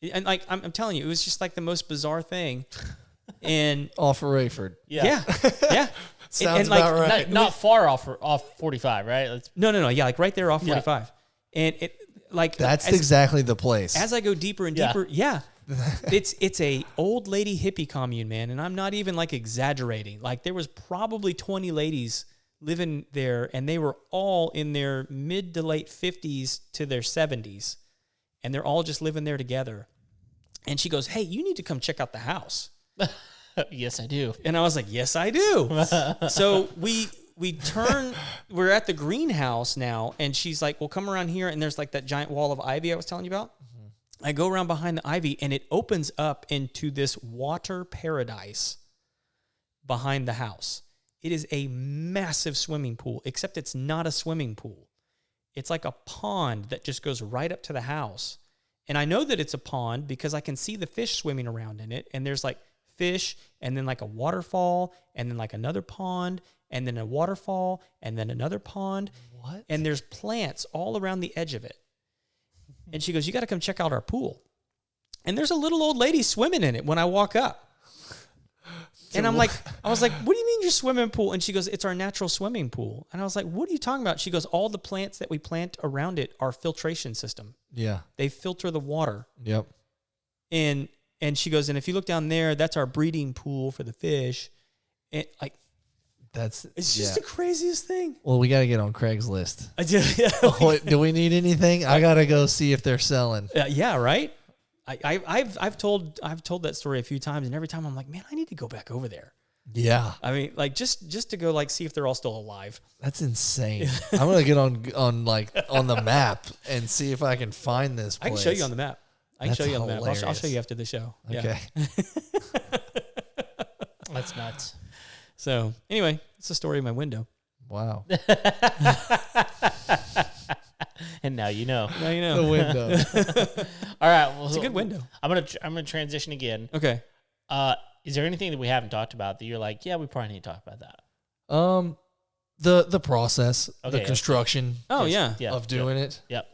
and like I'm telling you, it was just like the most bizarre thing. And off of Rayford. Yeah. Sounds about right. Not far off 45, right? No. Yeah, like right there off 45. And it like that's exactly the place. As I go deeper and deeper, it's a old lady hippie commune, man, and I'm not even like exaggerating. Like there was probably 20 ladies living there, and they were all in their mid to late 50s to their 70s, and they're all just living there together. And she goes, "Hey, you need to come check out the house." Yes, I do. And I was like, yes, I do. So we're at the greenhouse now, and she's like, well, come around here, and there's like that giant wall of ivy I was telling you about. Mm-hmm. I go around behind the ivy, and it opens up into this water paradise behind the house. It is a massive swimming pool, except it's not a swimming pool. It's like a pond that just goes right up to the house. And I know that it's a pond because I can see the fish swimming around in it, and there's like fish, and then like a waterfall, and then like another pond, and then a waterfall, and then another pond. What? And there's plants all around the edge of it. And she goes, you got to come check out our pool. And there's a little old lady swimming in it when I walk up. And I was like, what do you mean your swimming pool? And she goes, it's our natural swimming pool. And I was like, what are you talking about? She goes, all the plants that we plant around it are filtration system. Yeah. They filter the water. Yep. And she goes, and if you look down there, that's our breeding pool for the fish. And like, it's just the craziest thing. Well, we got to get on Craigslist. Yeah. Do we need anything? I got to go see if they're selling. Yeah. Right. I've told that story a few times, and every time I'm like, man, I need to go back over there. Yeah. I mean, like just to go like see if they're all still alive. That's insane. I'm gonna get on the map and see if I can find this place. I can show you on the map. I'll show you after the show. Okay. Yeah. That's nuts. So anyway, it's the story of my window. Wow. And now you know. Now you know. The window. All right. Well, it's a good window. I'm gonna transition again. Okay. Is there anything that we haven't talked about that you're like, yeah, we probably need to talk about that? The process, the construction. Oh yeah. Of doing it. Yep.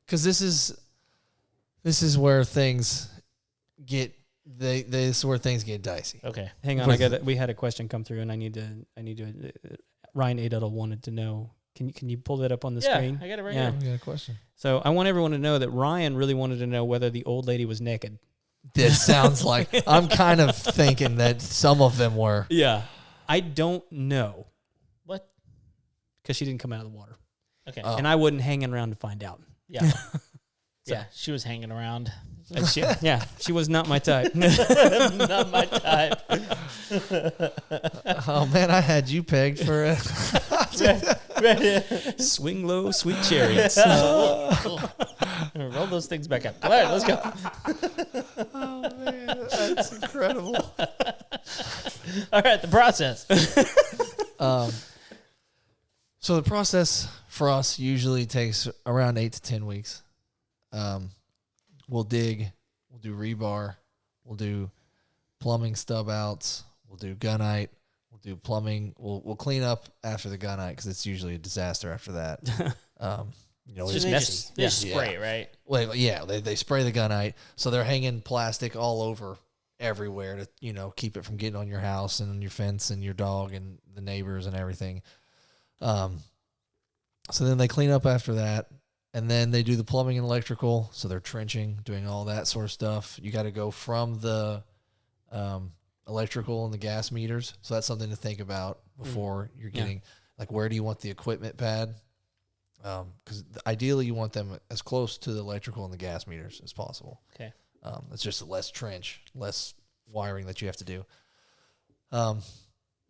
Because this is where things get this is where things get dicey. Okay. Hang on, we had a question come through, and I need to. Ryan Adel wanted to know. Can you pull that up on the screen? I got it right here. I got a question. So I want everyone to know that Ryan really wanted to know whether the old lady was naked. this sounds like. I'm kind of thinking that some of them were. Yeah. I don't know. What? Because she didn't come out of the water. Okay. And I wasn't hanging around to find out. Yeah. Yeah, she was hanging around. And she was not my type. Not my type. Oh, man, I had you pegged for a... Swing low, sweet chariots. Roll those things back up. All right, let's go. Oh, man, that's incredible. All right, the process. So the process for us usually takes around 8 to 10 weeks. We'll dig, we'll do rebar, we'll do plumbing stub outs, we'll do gunite, we'll do plumbing. We'll clean up after the gunite because it's usually a disaster after that. It's just they messy. They just spray, right? Well, yeah, they spray the gunite, so they're hanging plastic all over everywhere to keep it from getting on your house and on your fence and your dog and the neighbors and everything. So then they clean up after that, and then they do the plumbing and electrical. So they're trenching, doing all that sort of stuff. You got to go from the electrical and the gas meters. So that's something to think about before you're getting, like, where do you want the equipment pad? Because ideally you want them as close to the electrical and the gas meters as possible. Okay. It's just less trench, less wiring that you have to do.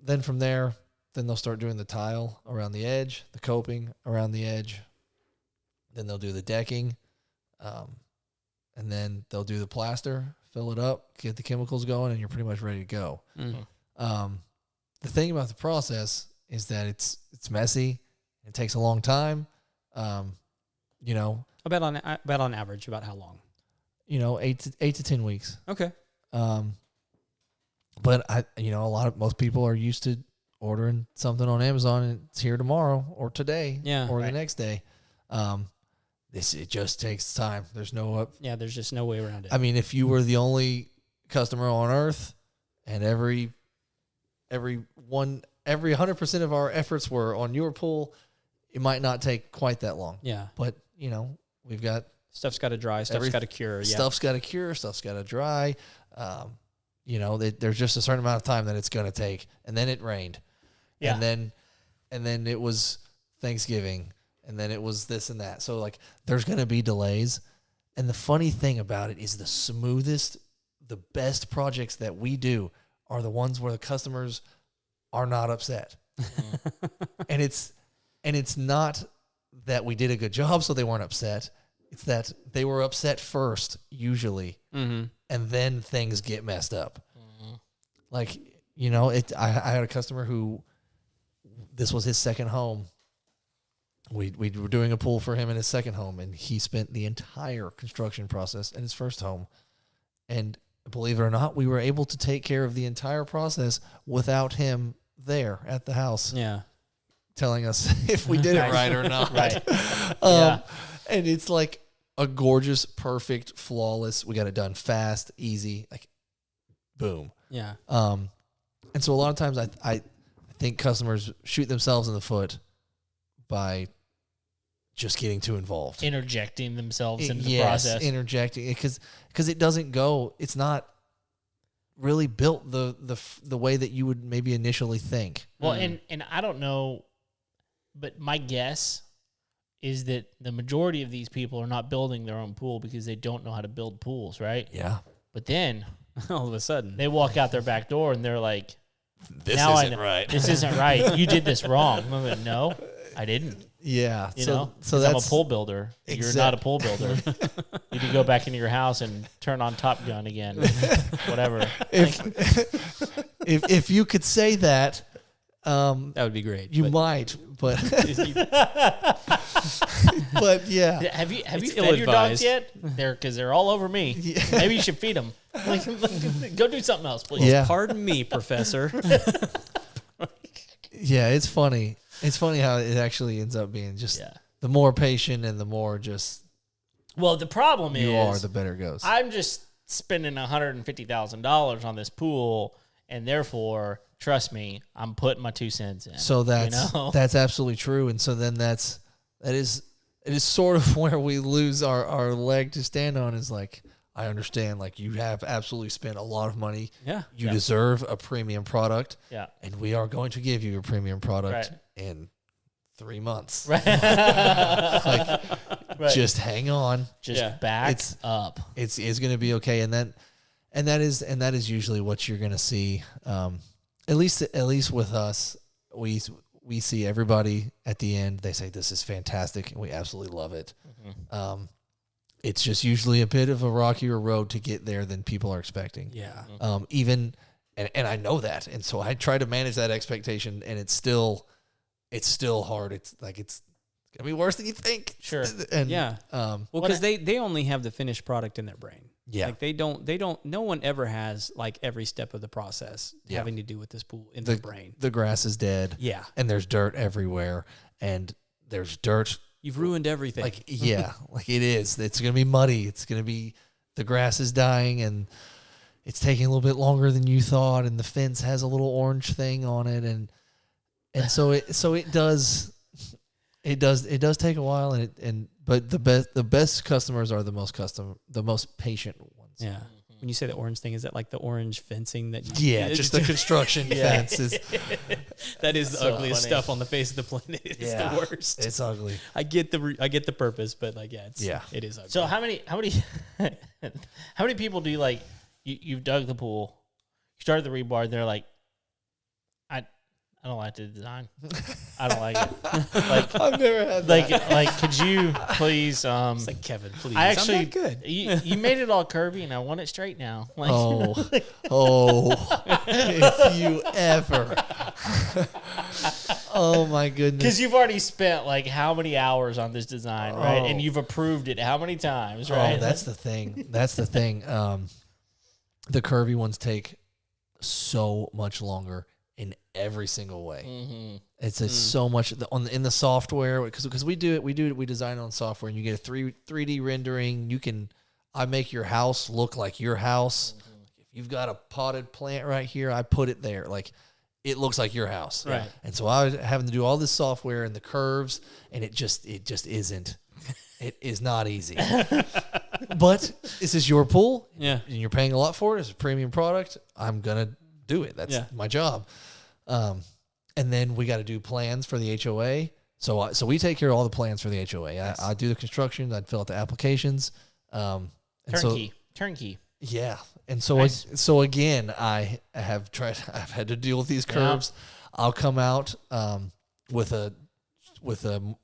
Then from there, then they'll start doing the tile around the edge, the coping around the edge. Then they'll do the decking. And then they'll do the plaster, fill it up, get the chemicals going, and you're pretty much ready to go. Mm-hmm. The thing about the process is that it's messy. It takes a long time. About on average, about how long? 8 to 10 weeks. Okay. But most people are used to ordering something on Amazon and it's here tomorrow or today or the next day. It just takes time. There's there's just no way around it. I mean, if you were the only customer on earth and every 100% of our efforts were on your pool, it might not take quite that long. Yeah. But, we've got stuff's got to dry, stuff's got to cure. Yeah. Stuff's got to cure, stuff's got to dry. There's just a certain amount of time that it's going to take. And then it rained. Yeah. And then it was Thanksgiving. And then it was this and that. So, like, there's going to be delays. And the funny thing about it is the smoothest, the best projects that we do are the ones where the customers are not upset. And it's not that we did a good job so they weren't upset. It's that they were upset first, usually, and then things get messed up. Mm-hmm. Like, I had a customer who, this was his second home. We were doing a pool for him in his second home, and he spent the entire construction process in his first home. And believe it or not, we were able to take care of the entire process without him there at the house. Yeah. Telling us if we did it right or not. Right. And it's like a gorgeous, perfect, flawless. We got it done fast, easy, like boom. Yeah. And so a lot of times I think customers shoot themselves in the foot by just getting too involved. Interjecting themselves into the process. Interjecting because it doesn't go. It's not really built the way that you would maybe initially think. Well, and I don't know, but my guess is that the majority of these people are not building their own pool because they don't know how to build pools, right? Yeah. But then all of a sudden they walk out their back door and they're like, This isn't right. This isn't right. You did this wrong. I'm like, no, I didn't. Yeah. So that's, I'm a pool builder. You're not a pool builder. You need to go back into your house and turn on Top Gun again. Whatever. If you could say that, that would be great. You might, but but yeah. Have you fed your dogs yet? They're all over me. Yeah. Maybe you should feed them. Go do something else, please. Yeah. Pardon me, Professor. Yeah, it's funny. It's funny how it actually ends up being just the more patient and the more just. Well, the problem is the better it goes. I'm just spending $150,000 on this pool, and therefore, trust me, I'm putting my 2 cents in. So that's absolutely true, and so then it is sort of where we lose our leg to stand on is like, I understand. Like, you have absolutely spent a lot of money. Yeah. You deserve a premium product. Yeah. And we are going to give you a premium product Right. in 3 months. Right. Like, just hang on. Just back up. It's going to be okay. And that is usually what you're going to see. At least with us, we see everybody at the end. They say, this is fantastic, and we absolutely love it. Mm-hmm. It's just usually a bit of a rockier road to get there than people are expecting. Yeah. Mm-hmm. And I know that. And so I try to manage that expectation, and it's still hard. It's like, it's going to be worse than you think. Sure. And, well, because they only have the finished product in their brain. Yeah. Like they don't, no one ever has like every step of the process having to do with this pool in their brain. The grass is dead. Yeah. And there's dirt everywhere, and there's dirt. You've ruined everything. Like, yeah, like it is. It's going to be muddy. It's going to be, the grass is dying, and it's taking a little bit longer than you thought, and the fence has a little orange thing on it, and so it does take a while, but the best customers are the most patient ones. Yeah. When you say the orange thing, is that like the orange fencing that? Just the construction fence is. That is the so ugliest funny. stuff on the face of the planet. It's the worst. It's ugly. I get the purpose, but like it is ugly. So how many how many people do you like? You've dug the pool, you started the rebar, and they're like, I don't like the design. I don't like it. Like, I've never had that. like, could you please? It's like, Kevin, please. I actually I'm not good. You made it all curvy, and I want it straight now. Like, if you ever. Oh my goodness. because you've already spent like how many hours on this design, right? And you've approved it how many times, right? Oh, that's the thing. That's the thing. The curvy ones take so much longer in every single way. Mm-hmm. It's so much in the software, because we design it on software, and you get a 3D rendering. I make your house look like your house. Mm-hmm. If you've got a potted plant right here, I put it there. Like, it looks like your house. Right. And so I was having to do all this software and the curves, and it just isn't. It is not easy. But this is your pool. Yeah. And you're paying a lot for it. It's a premium product. I'm going to do it. That's my job. And then we got to do plans for the HOA. So we take care of all the plans for the HOA. Yes. I do the construction. I'd fill out the applications. Turnkey. Yeah. And so, Nice. so again, I've had to deal with these curves. Yeah. I'll come out, with a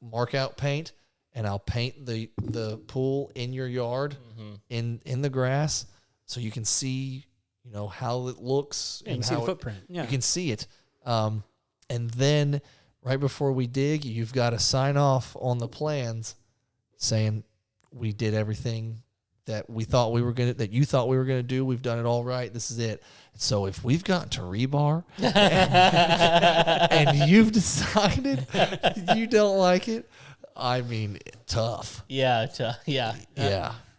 mark out paint, and I'll paint the pool in your yard, in the grass, so you can see, how it looks, and see the footprint. Yeah. You can see it. And then right before we dig, you've got to sign off on the plans saying we did everything that you thought we were going to do. We've done it all right. This is it. So if we've gotten to rebar and you've decided you don't like it, I mean, tough. Yeah. Yeah.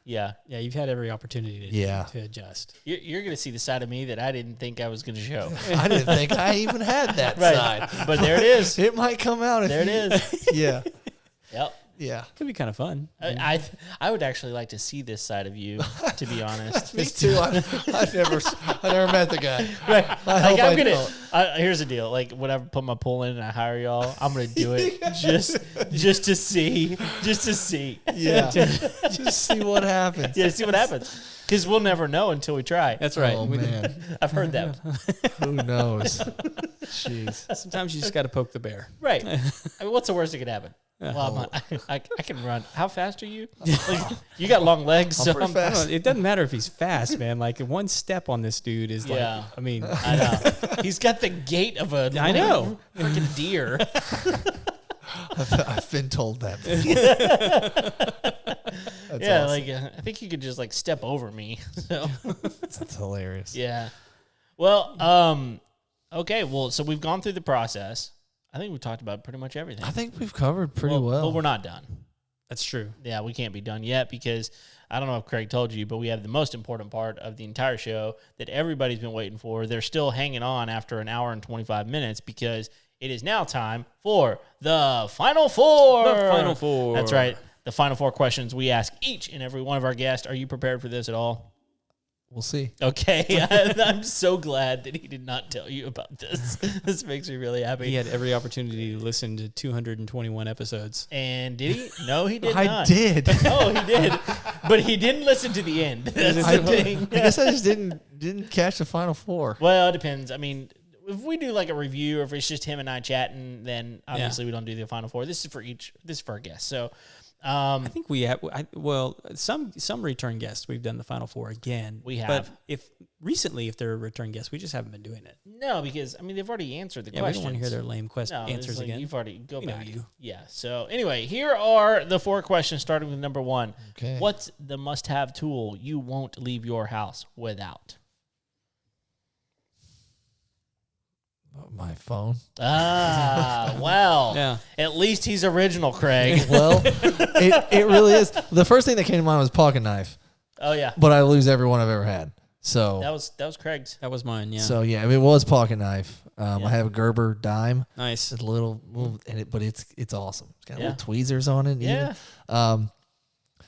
Yeah, you've had every opportunity to adjust. You're going to see the side of me that I didn't think I was going to show. I didn't think I even had that side. But there it is. It might come out. There it is. Yeah. Yep. Yeah. Could be kind of fun. I would actually like to see this side of you, to be honest. Me too. I never met the guy. Right. Here's the deal. Like, whenever I put my pool in and I hire y'all, I'm gonna do it just to see. Yeah. Just see what happens. Yeah, see what happens. Because we'll never know until we try. That's right. Oh, man. I've heard that. Who knows? Jeez. Sometimes you just got to poke the bear. Right. I mean, what's the worst that could happen? Well, I can run. How fast are you? Like, you got long legs. So pretty fast. It doesn't matter if he's fast, man. Like, one step on this dude is like, I mean. I know. He's got the gait of a freaking deer. I've been told that. That's awesome. like I think you could just like step over me. So that's hilarious. yeah. Well, okay. Well, so we've gone through the process. I think we've talked about pretty much everything. I think we've covered pretty well. But we're not done. That's true. Yeah, we can't be done yet because I don't know if Craig told you, but we have the most important part of the entire show that everybody's been waiting for. They're still hanging on after an hour and 25 minutes because it is now time for the Final Four. The Final Four. That's right. the final 4 questions we ask each and every one of our guests. Are you prepared for this at all? We'll see. Okay. I'm so glad that he did not tell you about this. This makes me really happy. He had every opportunity to listen to 221 episodes. And did he? No, he did I not. did. Oh, he did. But he didn't listen to the end. That's I the did. thing. I guess I just didn't catch the final 4. Well, it depends. I mean, if we do like a review or if it's just him and I chatting, then obviously we don't do the final 4. This is for our guests. So I think we have. Some return guests we've done the final 4 again. We have. But if they're a return guest, we just haven't been doing it. no, because I mean they've already answered the Yeah, questions. we don't want to hear their lame No, it's answers like again. You've already go We know back. you. Yeah. So anyway, here are the 4 questions, starting with number 1. Okay. What's the must-have tool you won't leave your house without? My phone. Ah, well. Yeah. At least he's original, Craig. Well, it really is. The first thing that came to mind was pocket knife, Oh yeah, but I lose every one I've ever had. So that was Craig's. That was mine. Yeah. So yeah, it was pocket knife. I have a Gerber dime. nice. It's a little but it's awesome. It's got Yeah. little tweezers on it. Yeah. Even.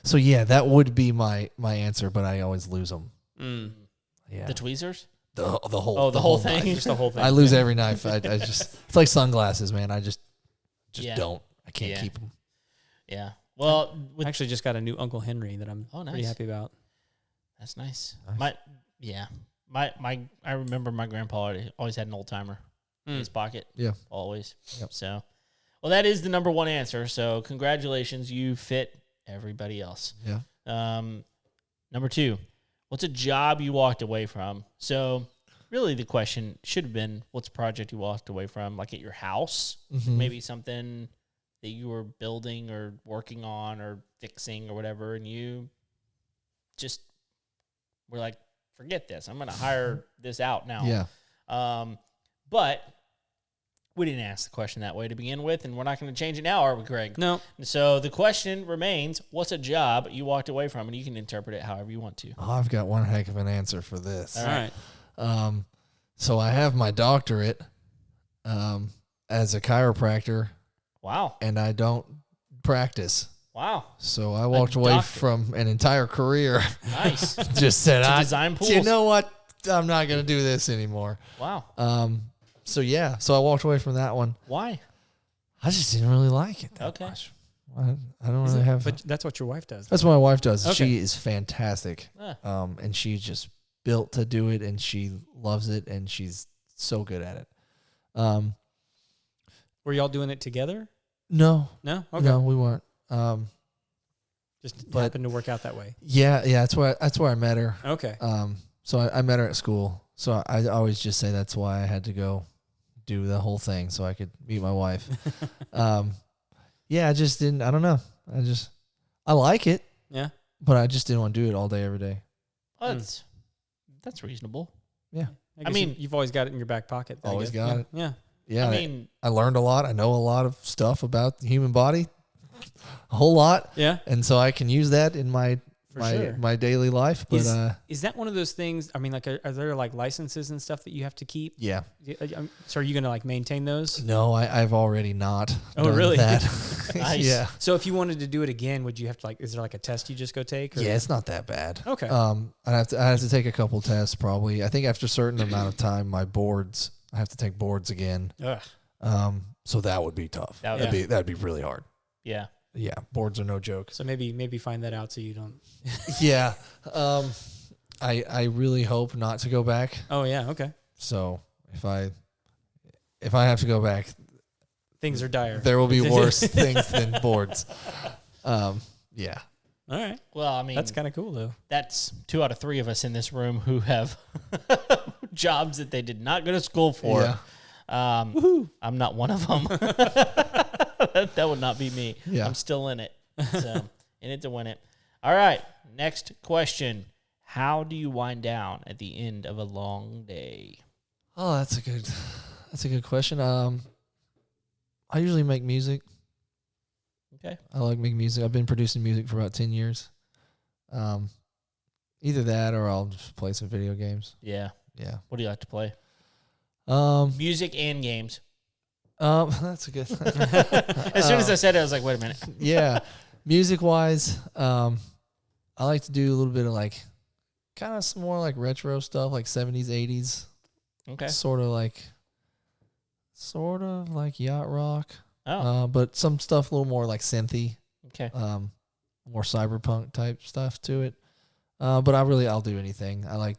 So yeah, that would be my answer, but I always lose them. Yeah. The tweezers. The whole. Oh, the whole thing. knife. Just the whole thing. I lose every knife. I just it's like sunglasses, man. I just Yeah. don't. I can't Yeah. keep them. Yeah. Well, I actually just got a new Uncle Henry that I'm Oh, pretty nice. happy about. that's nice. Nice. I remember my grandpa always had an old timer in his pocket. Yeah. Always. Yep. So, well, that is the number 1 answer. So, congratulations, you fit everybody else. Yeah. Number 2, what's a job you walked away from? So, really, the question should have been, what's a project you walked away from, like at your house? Mhm. Maybe something that you were building or working on or fixing or whatever, and you just were like, forget this. I'm going to hire this out now. Yeah. But we didn't ask the question that way to begin with, and we're not going to change it now, are we, Greg? No. So the question remains, what's a job you walked away from? And you can interpret it however you want to. Oh, I've got one heck of an answer for this. All All right. right. So I have my doctorate as a chiropractor, Wow. and I don't practice. Wow. So I walked away doctor. from an entire career. Nice. Just said, To design pools. You know what? I'm not going to do this anymore. Wow. So yeah, so I walked away from that one. Why? I just didn't really like it that Okay. much. I don't really have. But that's what your wife does. That's what my wife does. Okay. She is fantastic. Ah. And she's just built to do it, and she loves it, and she's so good at it. Were y'all doing it together? No, No. Okay. no, we weren't. Just but- happened to work out that way. Yeah, that's where I met her. Okay. So I met her at school. So I always just say that's why I had to go do the whole thing so I could meet my wife. Yeah, I just didn't. I don't know. I like it, Yeah. but I just didn't want to do it all day, every day. Well, that's reasonable. Yeah, I guess mean- you've always got it in your back pocket. I Always guess. got Yeah. it. Yeah. yeah. I mean, I learned a lot. I know a lot of stuff about the human body, a whole lot, Yeah. and so I can use that in my sure. my daily life. But Is that one of those things? I mean, like, are there like licenses and stuff that you have to keep? yeah, So are you going to like maintain those? no, I've already not. Oh, done really? That. Nice. Yeah, So if you wanted to do it again, would you have to like? Is there like a test you just go take? Or? yeah, it's not that bad. Okay. I have to take a couple tests probably. I think after a certain amount of time, I have to take boards again. Ugh. So that would be tough. That'd be really hard. Yeah. Yeah, boards are no joke. So maybe find that out so you don't. Yeah. I really hope not to go back. Oh yeah. Okay. So if I have to go back, Things are dire. there will be worse things than boards. Yeah. All right. Well, I mean, That's kind of cool though. that's 2 out of 3 of us in this room who have jobs that they did not go to school for. Yeah. I'm not one of them. That would not be me. Yeah. I'm still in it. So, in it to win it. All right. Next question. How do you wind down at the end of a long day? Oh, that's a good question. I usually make music. Okay. I like making music. I've been producing music for about 10 years. Either that or I'll just play some video games. Yeah. Yeah. What do you like to play? Music and games. That's a good. As soon as I said it, I was like, wait a minute. Yeah. Music wise, I like to do a little bit of like kind of some more like retro stuff, like 70s, 80s. Okay. Sort of like yacht rock. Oh. But some stuff a little more like synthy. Okay. More cyberpunk type stuff to it. But I'll do anything. I like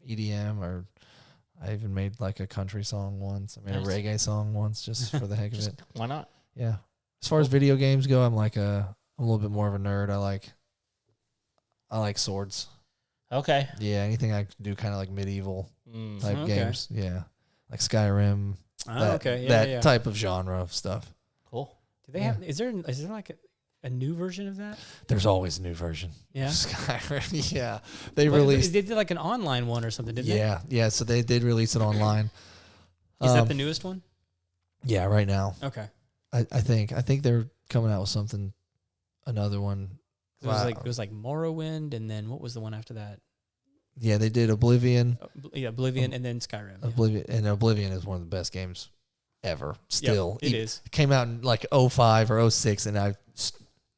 EDM, or I even made like a country song once. I made a reggae song once just for the heck of it. Why not? Yeah. As far as video games go, I'm a little bit more of a nerd. I like swords. Okay. Yeah, anything I can do kind of like medieval type Okay. games. Yeah. Like Skyrim. Okay. That type of genre of stuff. Cool. Do they have? Is there like a new version of that? There's always a new version. Yeah. Of Skyrim. Yeah. They Well, released. They did like an online one or something, didn't they? Yeah. So they did release it online. Is that the newest one? Yeah, right now. Okay. I think they're coming out with something, another one. It was like Morrowind, and then what was the one after that? Yeah, they did Oblivion. Oblivion, and then Skyrim. Yeah. Oblivion is one of the best games ever. Still, it is. It came out in like 05 or 06, and I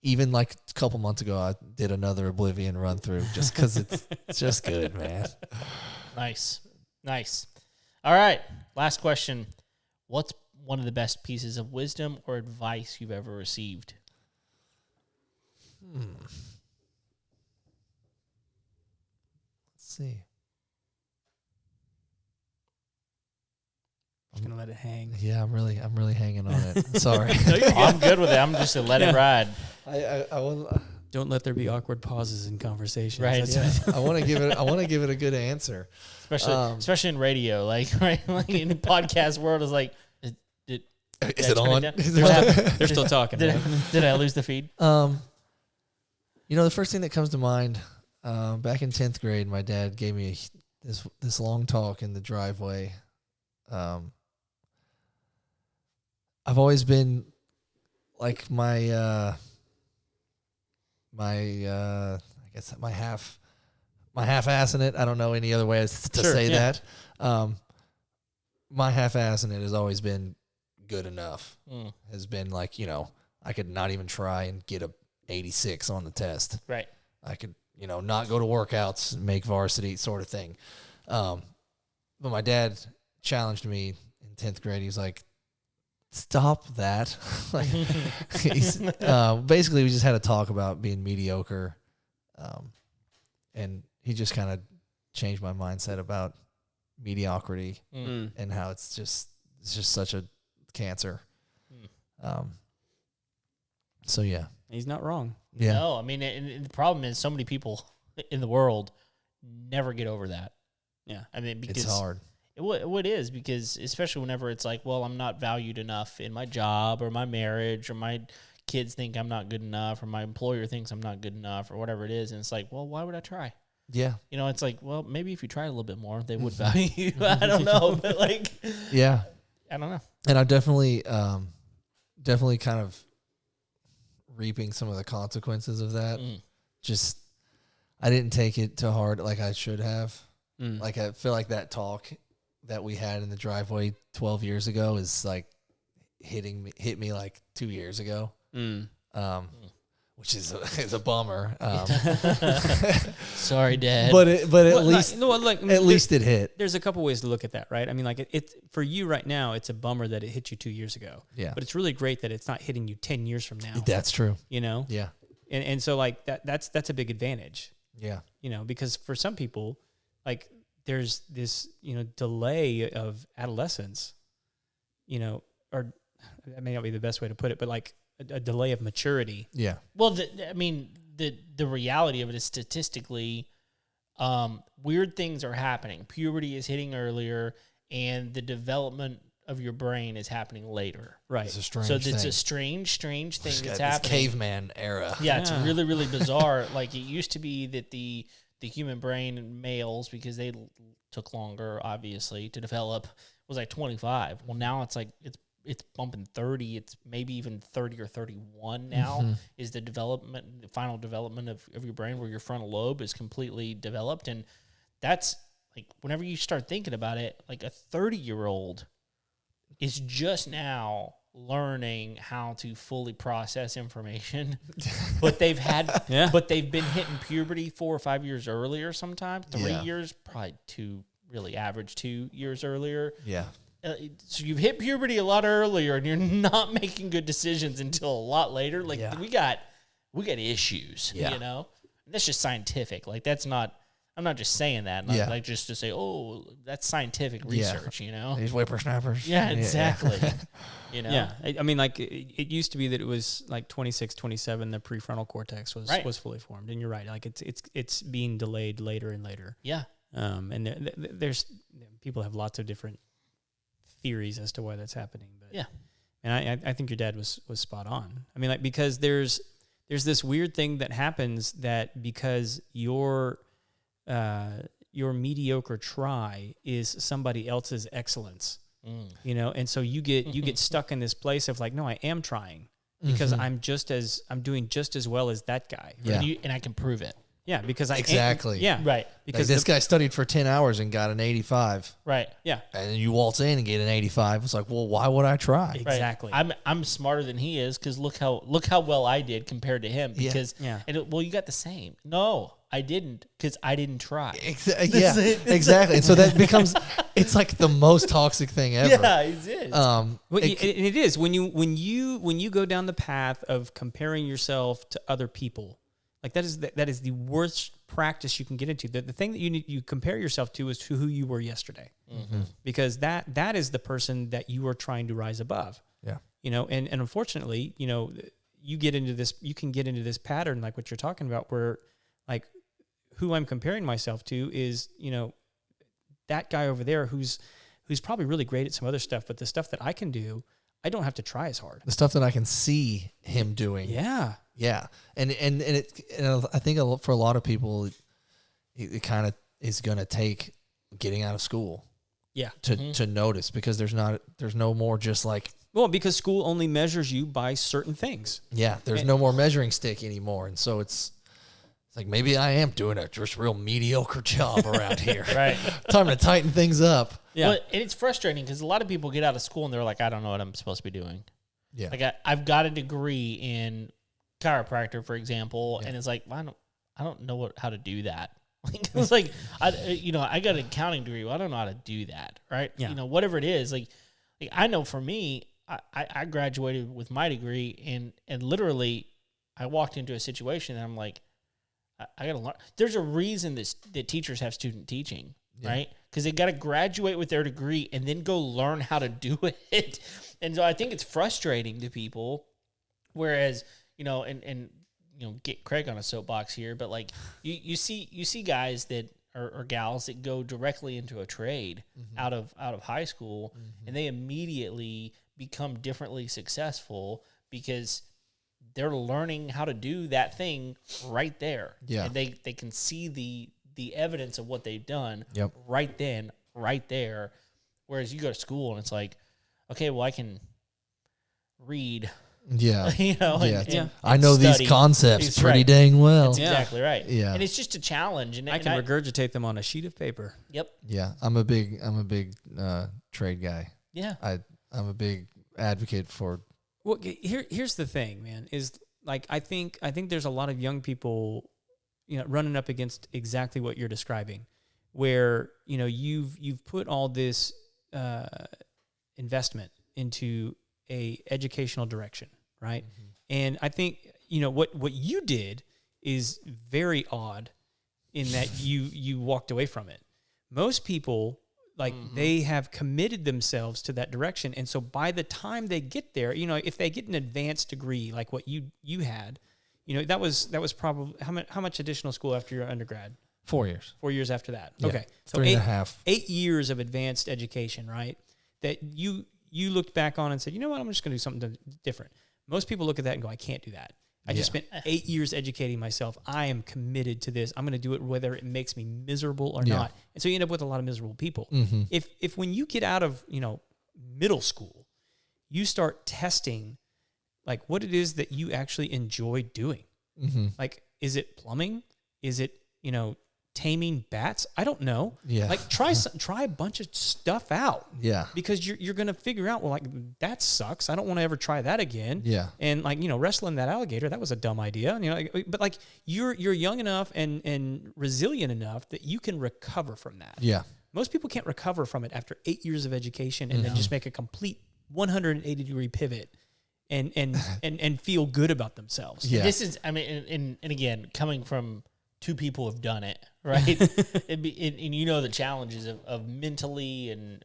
even like a couple months ago I did another Oblivion run through just because it's just good, man. Nice. All right. Last question. What's one of the best pieces of wisdom or advice you've ever received? Let's see. I'm just gonna let it hang. Yeah, I'm really hanging on it. Sorry. I'm good with it. I'm just going to let it ride. I want. Don't let there be awkward pauses in conversations. Right. That's I want to give it a good answer. Especially in radio, like in the podcast world, is like, Is it on? they're still talking. Did I lose the feed? The first thing that comes to mind, back in 10th grade, my dad gave me this long talk in the driveway. I've always been like my I guess my half ass in it. I don't know any other way to say that. My half ass in it has always been good enough. Has been like, I could not even try and get a 86 on the test. Right. I could, not go to workouts, make varsity sort of thing. But my dad challenged me in 10th grade. He's like, stop that. Basically, we just had a talk about being mediocre. And he just kind of changed my mindset about mediocrity and how it's just such a cancer. So yeah, He's not wrong. yeah. No, I mean, and the problem is so many people in the world never get over that. Yeah. I mean, because It's hard. It is, because especially whenever it's like, well, I'm not valued enough in my job or my marriage, or my kids think I'm not good enough, or my employer thinks I'm not good enough, or whatever it is. And it's like, well, why would I try? Yeah. It's like, well, maybe if you tried a little bit more, they would value you. I don't know, but like, Yeah. I don't know. And I'm definitely kind of reaping some of the consequences of that. Just, I didn't take it to heart like I should have. Like, I feel like that talk that we had in the driveway 12 years ago is like hit me like 2 years ago. Which is a bummer. Sorry, Dad. But at least it hit. There's a couple ways to look at that, right? I mean, like it for you right now, it's a bummer that it hit you 2 years ago. Yeah. But it's really great that it's not hitting you 10 years from now. That's true. Yeah. And so like that's a big advantage. Yeah. Because for some people, like there's this, delay of adolescence, or that may not be the best way to put it, but like a delay of maturity. Yeah. Well, the reality of it is statistically, weird things are happening. Puberty is hitting earlier, and the development of your brain is happening later. Right. It's a strange So thing. it's a strange thing that's This happening. caveman era. Yeah, it's really, really bizarre. Like, it used to be that the human brain in males, because they took longer, obviously, to develop, was like 25. Well, now it's like it's bumping 30. It's maybe even 30 or 31 now is the final development of your brain, where your frontal lobe is completely developed. And that's like, whenever you start thinking about it, like a 30-year-old is just now learning how to fully process information, but they've been hitting puberty 4 or 5 years earlier, sometimes 3 years, probably really average 2 years earlier. Yeah. So you've hit puberty a lot earlier, and you're not making good decisions until a lot later. Like we got issues, you know. And that's just scientific. Like that's not. I'm not just saying that, like just to say, oh, that's scientific research, you know. These whippersnappers. Yeah, exactly. You know. Yeah, I mean, like it used to be that it was like 26, 27. The prefrontal cortex was fully formed, and you're right. Like it's being delayed later and later. Yeah. And there's people have lots of different theories as to why that's happening, but and I think your dad was spot on. I mean, like because there's this weird thing that happens that because your mediocre try is somebody else's excellence, you know, and so you get stuck in this place of like, no, I am trying because I'm doing just as well as that guy, and I can prove it. Yeah, because I exactly. Right. Because like this guy studied for 10 hours and got an 85. Right. Yeah. And then you waltz in and get an 85. It's like, well, why would I try? Exactly. I'm smarter than he is because look how well I did compared to him. Because you got the same. No, I didn't because I didn't try. Exactly. And so that becomes it's like the most toxic thing ever. Yeah, it is. It is when you go down the path of comparing yourself to other people. Like that is the worst practice you can get into. The thing that you compare yourself to is to who you were yesterday, because that is the person that you are trying to rise above. Yeah, you know, and unfortunately, you know, you can get into this pattern like what you're talking about, where like who I'm comparing myself to is, you know, that guy over there who's probably really great at some other stuff, but the stuff that I can do, I don't have to try as hard. The stuff that I can see him doing. Yeah. Yeah. And I think for a lot of people, it kind of is going to take getting out of school. Yeah. To notice, because there's no more just like. Well, because school only measures you by certain things. Yeah. There's no more measuring stick anymore. And so it's like, maybe I am doing a just real mediocre job around here. Right. Time to tighten things up. Yeah. Well, and it's frustrating because a lot of people get out of school and they're like, I don't know what I'm supposed to be doing. Yeah. Like I've got a degree in chiropractor, for example, and it's like, well, I don't know how to do that. Like, it's like, I got an accounting degree. Well, I don't know how to do that, right? Yeah. You know, whatever it is, like I know for me, I graduated with my degree, and literally, I walked into a situation and I'm like, I got to learn. There's a reason that teachers have student teaching, right? Because they got to graduate with their degree and then go learn how to do it. And so I think it's frustrating to people. Whereas, you know, and you know, get Craig on a soapbox here, but like you see guys that or gals that go directly into a trade out of high school, and they immediately become differently successful because they're learning how to do that thing right there. Yeah. And they can see the evidence of what they've done right then, right there. Whereas you go to school and it's like, okay, well, I can read. Yeah. You know, and I know study these concepts pretty dang well. That's exactly right. Yeah. And it's just a challenge. And I can regurgitate them on a sheet of paper. Yep. Yeah. I'm a big trade guy. Yeah. I'm a big advocate for. Well, here's the thing, man, is like, I think there's a lot of young people, you know, running up against exactly what you're describing, where, you know, you've put all this investment into a educational direction, right? And I think, you know, what you did is very odd in that you walked away from it. Most people, like, they have committed themselves to that direction, and so by the time they get there, you know, if they get an advanced degree like what you had, you know, that was probably how much additional school after your undergrad? 4 years. 4 years after that. Yeah. Okay, so 3.5. 8 years of advanced education, right? That you looked back on and said, you know what, I'm just going to do something different. Most people look at that and go, I can't do that. I just spent 8 years educating myself. I am committed to this. I'm going to do it whether it makes me miserable or not. And so you end up with a lot of miserable people. If when you get out of, you know, middle school, you start testing like what it is that you actually enjoy doing. Like, is it plumbing? Is it, you know, taming bats. I don't know. Yeah. Like try a bunch of stuff out. Yeah. Because you're going to figure out, well, like that sucks. I don't want to ever try that again. Yeah. And like, wrestling that alligator, that was a dumb idea. But like you're young enough and resilient enough that you can recover from that. Yeah. Most people can't recover from it after 8 years of education and then just make a complete 180-degree pivot and feel good about themselves. Yeah. This is, I mean, and again, coming from two people who've done it, right? And the challenges of mentally and,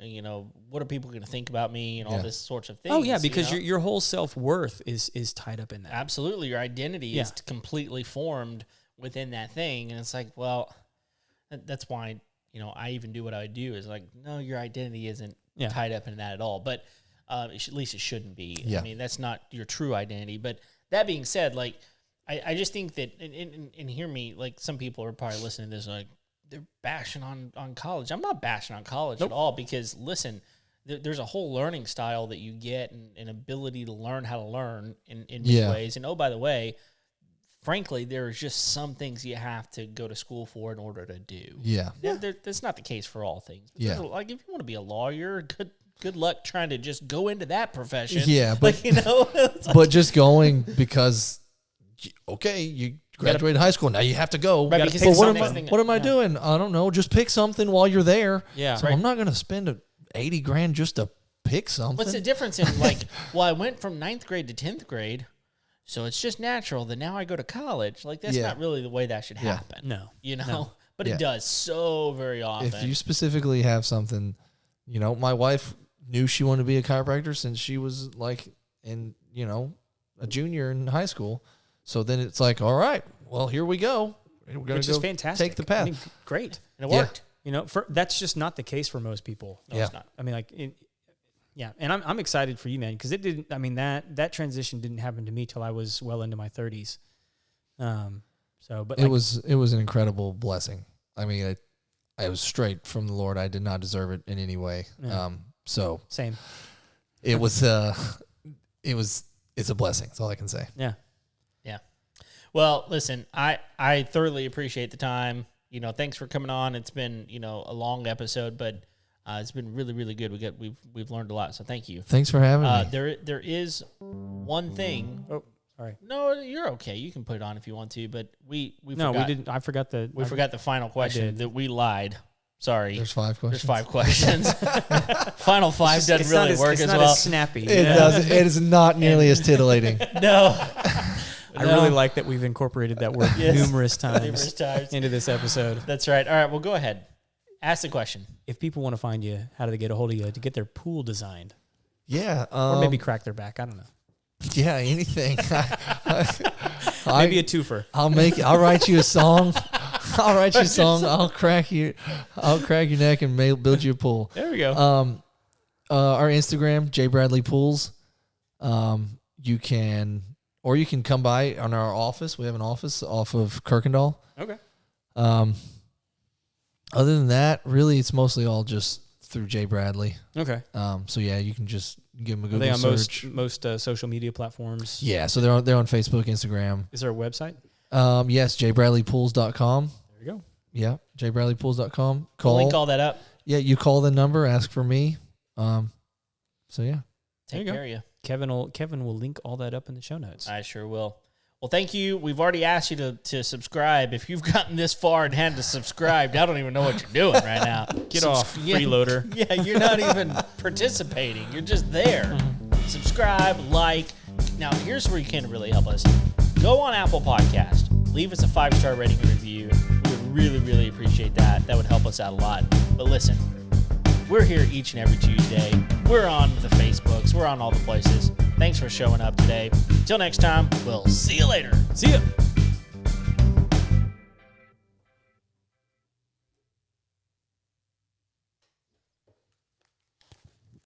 what are people going to think about me and all this sorts of things. Oh, yeah, because your whole self-worth is tied up in that. Absolutely. Your identity is completely formed within that thing. And it's like, well, that's why, I even do what I do is like, no, your identity isn't tied up in that at all. But at least it shouldn't be. Yeah. I mean, that's not your true identity. But that being said, like, I just think that, and hear me, like some people are probably listening to this like, they're bashing on college. I'm not bashing on college at all because, listen, there's a whole learning style that you get and an ability to learn how to learn in many ways. And, oh, by the way, frankly, there's just some things you have to go to school for in order to do. Yeah. That's not the case for all things. But Yeah. like, if you want to be a lawyer, good luck trying to just go into that profession. Yeah, but it's like, but just going because you graduated high school, now you have to go. Right, But because what am I doing? I don't know. Just pick something while you're there. Yeah. So I'm not going to spend $80,000 just to pick something. what's the difference in like? Well, I went from 9th grade to 10th grade, so it's just natural that now I go to college. Like that's not really the way that should happen. No. But it does so very often. If you specifically have something, my wife knew she wanted to be a chiropractor since she was like a junior in high school. So then it's like, all right, well, here we go. We're going Which to is fantastic. take the path. I mean, great. and it worked. That's just not the case for most people. No, it's not. I mean, and I'm excited for you, man, because it didn't. I mean, that transition didn't happen to me till I was well into my 30s. But it was an incredible blessing. I mean, I was straight from the Lord. I did not deserve it in any way. Yeah. So same. it was it's a blessing. That's all I can say. Yeah. Well, listen, I thoroughly appreciate the time. Thanks for coming on. It's been a long episode, but it's been really, really good. We've learned a lot, so thank you. Thanks for having me. There is one thing. Oh, sorry. No, you're okay. You can put it on if you want to, but we didn't. I forgot the. We forgot the final question that we lied. Sorry. There's 5 questions. There's 5 questions. Final 5 doesn't really work as it's not well. as snappy. It doesn't. It is not nearly as titillating. No. I really like that we've incorporated that word numerous times into this episode. That's right. All right, well, go ahead. Ask the question. If people want to find you, how do they get a hold of you to get their pool designed? Yeah. Or maybe crack their back. I don't know. Yeah, anything. Maybe a twofer. I'll write you a song. I'll write you a song. I'll crack your neck and build you a pool. There we go. Our Instagram, J Bradley Pools. You can come by on our office. We have an office off of Kirkendall. Okay. Other than that, really, it's mostly all just through J Bradley. Okay. So yeah, you can just give them a Are Google they on search. most social media platforms? Yeah, so they're on Facebook, Instagram. Is there a website? Yes, jbradleypools.com. There you go. Yeah, jbradleypools.com. We'll link all that up. Yeah, you call the number, ask for me. So yeah. Take care of you. Kevin will link all that up in the show notes. I sure will. Well, thank you. We've already asked you to subscribe. If you've gotten this far and had to subscribe, I don't even know what you're doing right now. Get off, freeloader. Yeah, you're not even participating. You're just there. Subscribe, like. Now, here's where you can really help us. Go on Apple Podcast. Leave us a 5-star rating and review. We would really, really appreciate that. That would help us out a lot. But listen, we're here each and every Tuesday. We're on the Facebooks. We're on all the places. Thanks for showing up today. Until next time, we'll see you later. See ya.